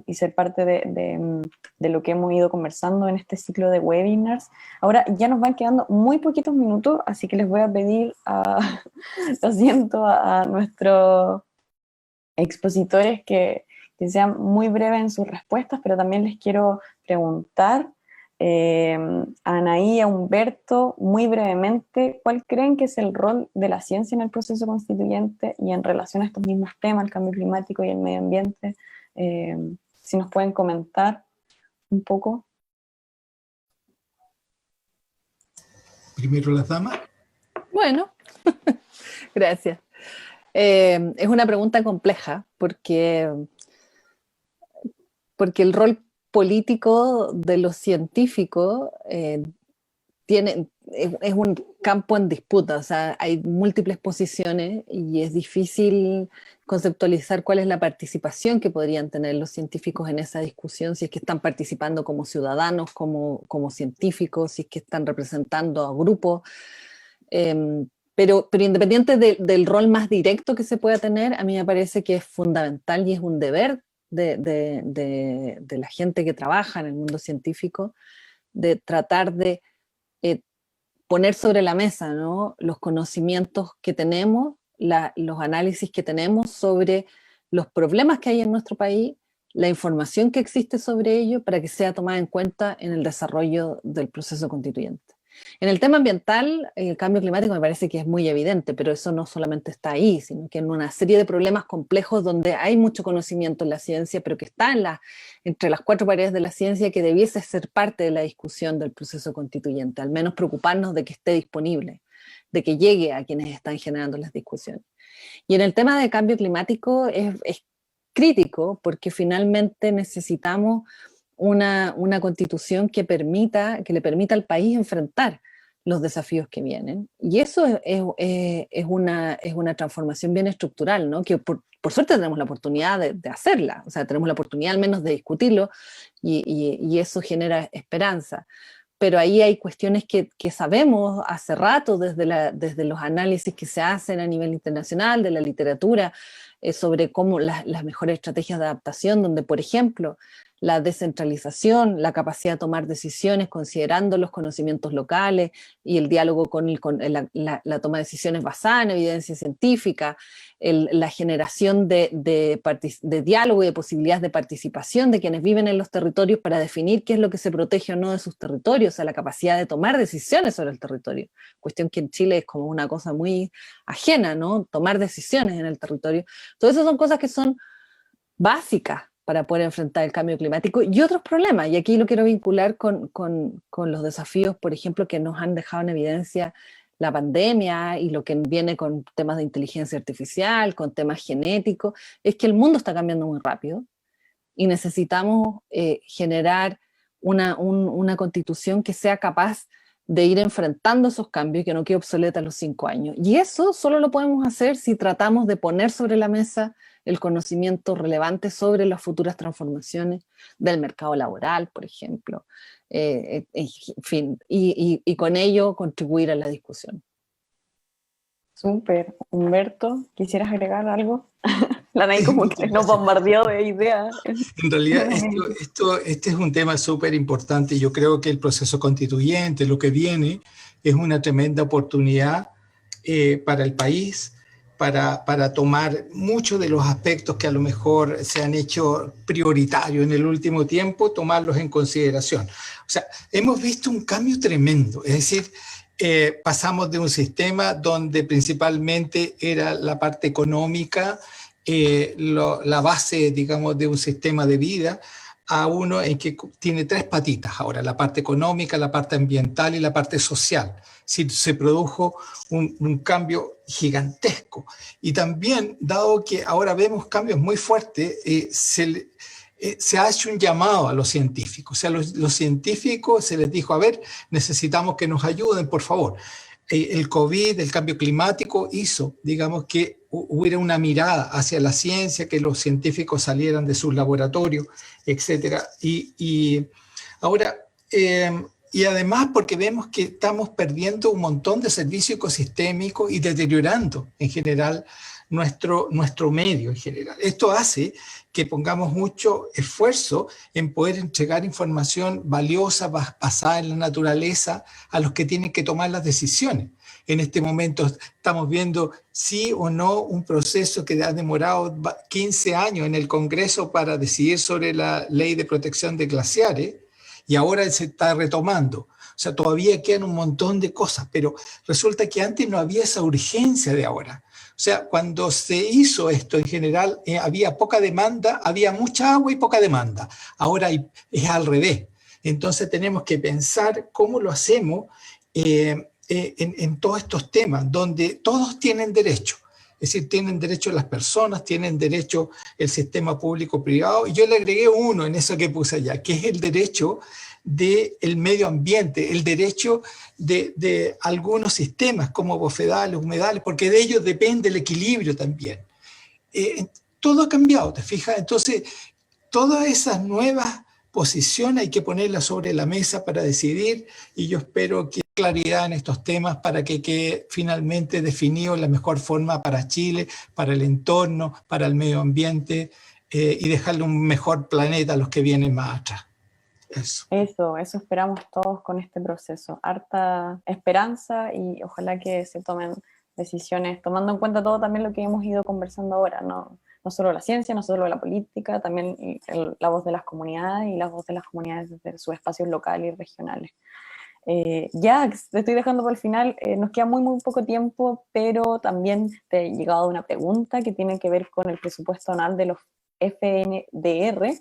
y ser parte de lo que hemos ido conversando en este ciclo de webinars. Ahora ya nos van quedando muy poquitos minutos, así que les voy a pedir, lo siento, a nuestros expositores que sean muy breves en sus respuestas, pero también les quiero preguntar Anaí, a Humberto, muy brevemente, ¿cuál creen que es el rol de la ciencia en el proceso constituyente y en relación a estos mismos temas, el cambio climático y el medio ambiente? Si nos pueden comentar un poco. Primero las damas. Bueno, gracias. Es una pregunta compleja porque el rol político de los científicos es un campo en disputa, o sea, hay múltiples posiciones y es difícil conceptualizar cuál es la participación que podrían tener los científicos en esa discusión, si es que están participando como ciudadanos, como científicos, si es que están representando a grupos. Pero independiente del rol más directo que se pueda tener, a mí me parece que es fundamental y es un deber de la gente que trabaja en el mundo científico de tratar de poner sobre la mesa, ¿no?, los conocimientos que tenemos, los análisis que tenemos sobre los problemas que hay en nuestro país, la información que existe sobre ello para que sea tomada en cuenta en el desarrollo del proceso constituyente. En el tema ambiental, el cambio climático me parece que es muy evidente, pero eso no solamente está ahí, sino que en una serie de problemas complejos donde hay mucho conocimiento en la ciencia, pero que está entre las cuatro paredes de la ciencia, que debiese ser parte de la discusión del proceso constituyente, al menos preocuparnos de que esté disponible, de que llegue a quienes están generando las discusiones. Y en el tema de cambio climático es crítico, porque finalmente necesitamos una constitución que le permita al país enfrentar los desafíos que vienen. Y eso es una transformación bien estructural, ¿no?, que por suerte tenemos la oportunidad de hacerla, o sea, tenemos la oportunidad al menos de discutirlo y eso genera esperanza. Pero ahí hay cuestiones que sabemos hace rato desde los análisis que se hacen a nivel internacional, de la literatura, sobre cómo las mejores estrategias de adaptación, donde, por ejemplo, la descentralización, la capacidad de tomar decisiones considerando los conocimientos locales y el diálogo con la toma de decisiones basada en evidencia científica, la generación de diálogo y de posibilidades de participación de quienes viven en los territorios para definir qué es lo que se protege o no de sus territorios, o sea, la capacidad de tomar decisiones sobre el territorio, cuestión que en Chile es como una cosa muy ajena, ¿no?, tomar decisiones en el territorio. Todas esas son cosas que son básicas para poder enfrentar el cambio climático y otros problemas. Y aquí lo quiero vincular con los desafíos, por ejemplo, que nos han dejado en evidencia la pandemia y lo que viene con temas de inteligencia artificial, con temas genéticos, es que el mundo está cambiando muy rápido y necesitamos generar una constitución que sea capaz de ir enfrentando esos cambios y que no quede obsoleta a los 5 años. Y eso solo lo podemos hacer si tratamos de poner sobre la mesa el conocimiento relevante sobre las futuras transformaciones del mercado laboral, por ejemplo, en fin, y con ello contribuir a la discusión. Súper. Humberto, ¿quisieras agregar algo? La Anaí como que nos bombardeó de ideas. En realidad, este es un tema súper importante. Yo creo que el proceso constituyente, lo que viene, es una tremenda oportunidad para el país, para tomar muchos de los aspectos que a lo mejor se han hecho prioritarios en el último tiempo, tomarlos en consideración. O sea, hemos visto un cambio tremendo, es decir, pasamos de un sistema donde principalmente era la parte económica, la base, digamos, de un sistema de vida, a uno en que tiene 3 patitas ahora, la parte económica, la parte ambiental y la parte social. Sí, se produjo un cambio gigantesco. Y también, dado que ahora vemos cambios muy fuertes, se ha hecho un llamado a los científicos. O sea, los científicos se les dijo, a ver, necesitamos que nos ayuden, por favor. El COVID, el cambio climático hizo, digamos, que hubiera una mirada hacia la ciencia, que los científicos salieran de sus laboratorios, etc. Y ahora, y además porque vemos que estamos perdiendo un montón de servicios ecosistémicos y deteriorando en general nuestro medio en general. Esto hace que pongamos mucho esfuerzo en poder entregar información valiosa, basada en la naturaleza, a los que tienen que tomar las decisiones. En este momento estamos viendo sí o no un proceso que ha demorado 15 años en el Congreso para decidir sobre la ley de protección de glaciares, y ahora se está retomando. O sea, todavía quedan un montón de cosas, pero resulta que antes no había esa urgencia de ahora. O sea, cuando se hizo esto en general, había poca demanda, había mucha agua y poca demanda. Ahora es al revés. Entonces tenemos que pensar cómo lo hacemos en todos estos temas, donde todos tienen derecho. Es decir, tienen derecho las personas, tienen derecho el sistema público-privado. Y yo le agregué uno en eso que puse allá, que es el derecho del medio ambiente, el derecho de algunos sistemas como bofedales, humedales, porque de ellos depende el equilibrio también. Todo ha cambiado, ¿te fijas? Entonces, todas esas nuevas posiciones hay que ponerlas sobre la mesa para decidir, y yo espero que haya claridad en estos temas para que quede finalmente definido la mejor forma para Chile, para el entorno, para el medio ambiente, y dejarle un mejor planeta a los que vienen más atrás. Eso esperamos todos con este proceso. Harta esperanza y ojalá que se tomen decisiones, tomando en cuenta todo también lo que hemos ido conversando ahora, no solo la ciencia, no solo la política, también la voz de las comunidades y la voz de las comunidades desde sus espacios locales y regionales. Ya, te estoy dejando por el final, nos queda muy poco tiempo, pero también te he llegado una pregunta que tiene que ver con el presupuesto anual de los FNDR.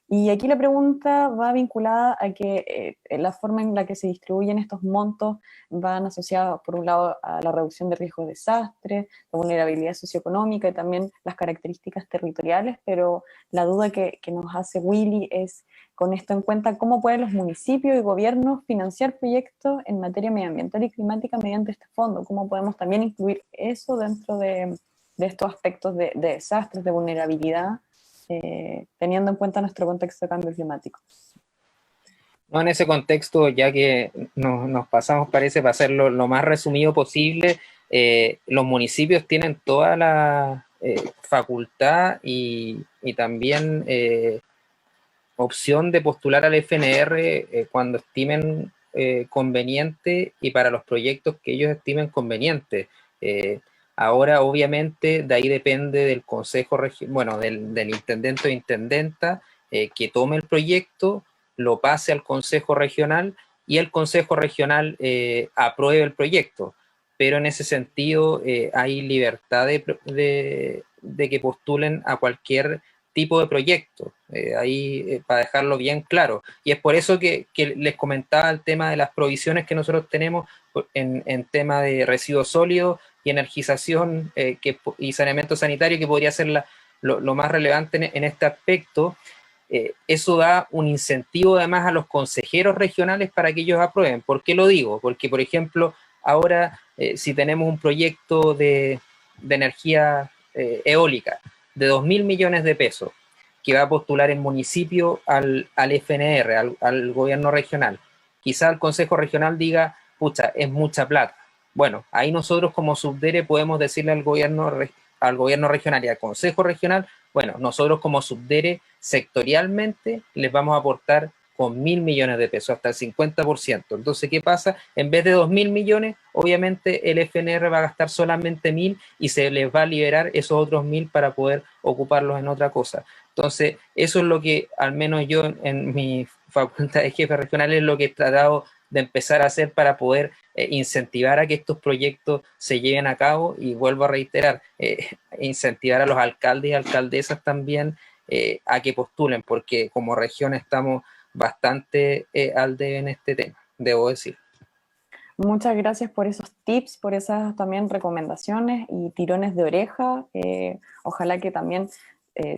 Y aquí la pregunta va vinculada a que la forma en la que se distribuyen estos montos van asociados, por un lado, a la reducción de riesgos de desastre, de vulnerabilidad socioeconómica y también las características territoriales, pero la duda que nos hace Willy es, con esto en cuenta, ¿cómo pueden los municipios y gobiernos financiar proyectos en materia medioambiental y climática mediante este fondo? ¿Cómo podemos también incluir eso dentro de estos aspectos de desastres, de vulnerabilidad? Teniendo en cuenta nuestro contexto de cambio climático. No, en ese contexto, ya que nos pasamos, parece, para hacerlo lo más resumido posible, los municipios tienen toda la facultad y también opción de postular al FNR cuando estimen conveniente y para los proyectos que ellos estimen conveniente. Ahora, obviamente, de ahí depende del consejo, bueno, del intendente o intendenta que tome el proyecto, lo pase al consejo regional y el consejo regional apruebe el proyecto. Pero en ese sentido hay libertad de que postulen a cualquier tipo de proyecto, para dejarlo bien claro. Y es por eso que les comentaba el tema de las provisiones que nosotros tenemos en tema de residuos sólidos y energización y saneamiento sanitario, que podría ser lo más relevante en este aspecto. Eso da un incentivo además a los consejeros regionales para que ellos aprueben. ¿Por qué lo digo? Porque, por ejemplo, ahora si tenemos un proyecto de energía eólica de 2.000 millones de pesos que va a postular el municipio al FNR, al gobierno regional, quizá el consejo regional diga, pucha, es mucha plata. Bueno, ahí nosotros como subdere podemos decirle al gobierno regional y al consejo regional, bueno, nosotros como subdere sectorialmente les vamos a aportar con 1.000 millones de pesos, hasta el 50%. Entonces, ¿qué pasa? En vez de 2.000 millones, obviamente el FNR va a gastar solamente 1.000 y se les va a liberar esos otros 1.000 para poder ocuparlos en otra cosa. Entonces, eso es lo que, al menos yo en mi facultad de jefe regional, es lo que he tratado de empezar a hacer para poder incentivar a que estos proyectos se lleven a cabo, y vuelvo a reiterar, incentivar a los alcaldes y alcaldesas también a que postulen, porque como región estamos bastante al debe en este tema, debo decir. Muchas gracias por esos tips, por esas también recomendaciones y tirones de oreja. Ojalá que también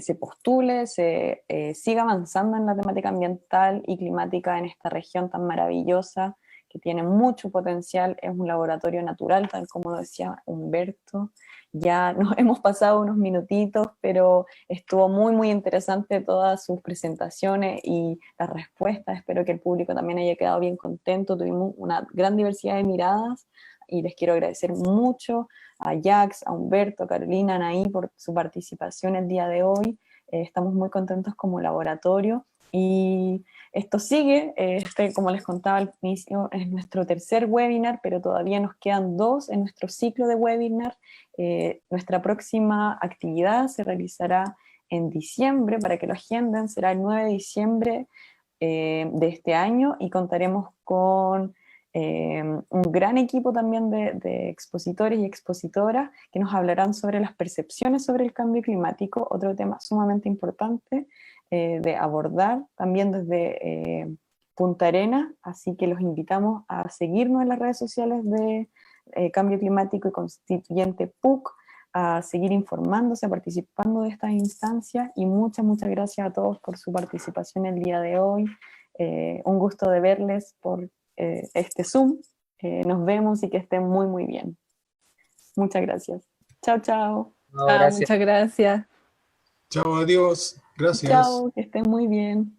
se postule, se siga avanzando en la temática ambiental y climática en esta región tan maravillosa, que tiene mucho potencial, es un laboratorio natural, tal como decía Humberto. Ya nos hemos pasado unos minutitos, pero estuvo muy interesante todas sus presentaciones y las respuestas. Espero que el público también haya quedado bien contento. Tuvimos una gran diversidad de miradas y les quiero agradecer mucho a Jax, a Humberto, a Carolina, a Anaí por su participación el día de hoy. Estamos muy contentos como laboratorio y esto sigue, como les contaba al inicio, es nuestro tercer webinar, pero todavía nos quedan 2 en nuestro ciclo de webinar. Nuestra próxima actividad se realizará en diciembre, para que lo agenden, será el 9 de diciembre de este año, y contaremos con un gran equipo también de expositores y expositoras que nos hablarán sobre las percepciones sobre el cambio climático, otro tema sumamente importante de abordar también desde Punta Arenas, así que los invitamos a seguirnos en las redes sociales de Cambio Climático y Constituyente PUC, a seguir informándose, participando de estas instancias, y muchas gracias a todos por su participación el día de hoy. Un gusto de verles por este Zoom. Nos vemos y que estén muy bien. Muchas gracias. Chao, chao. No, gracias. Muchas gracias. Chao, adiós. Gracias. Chao, que estén muy bien.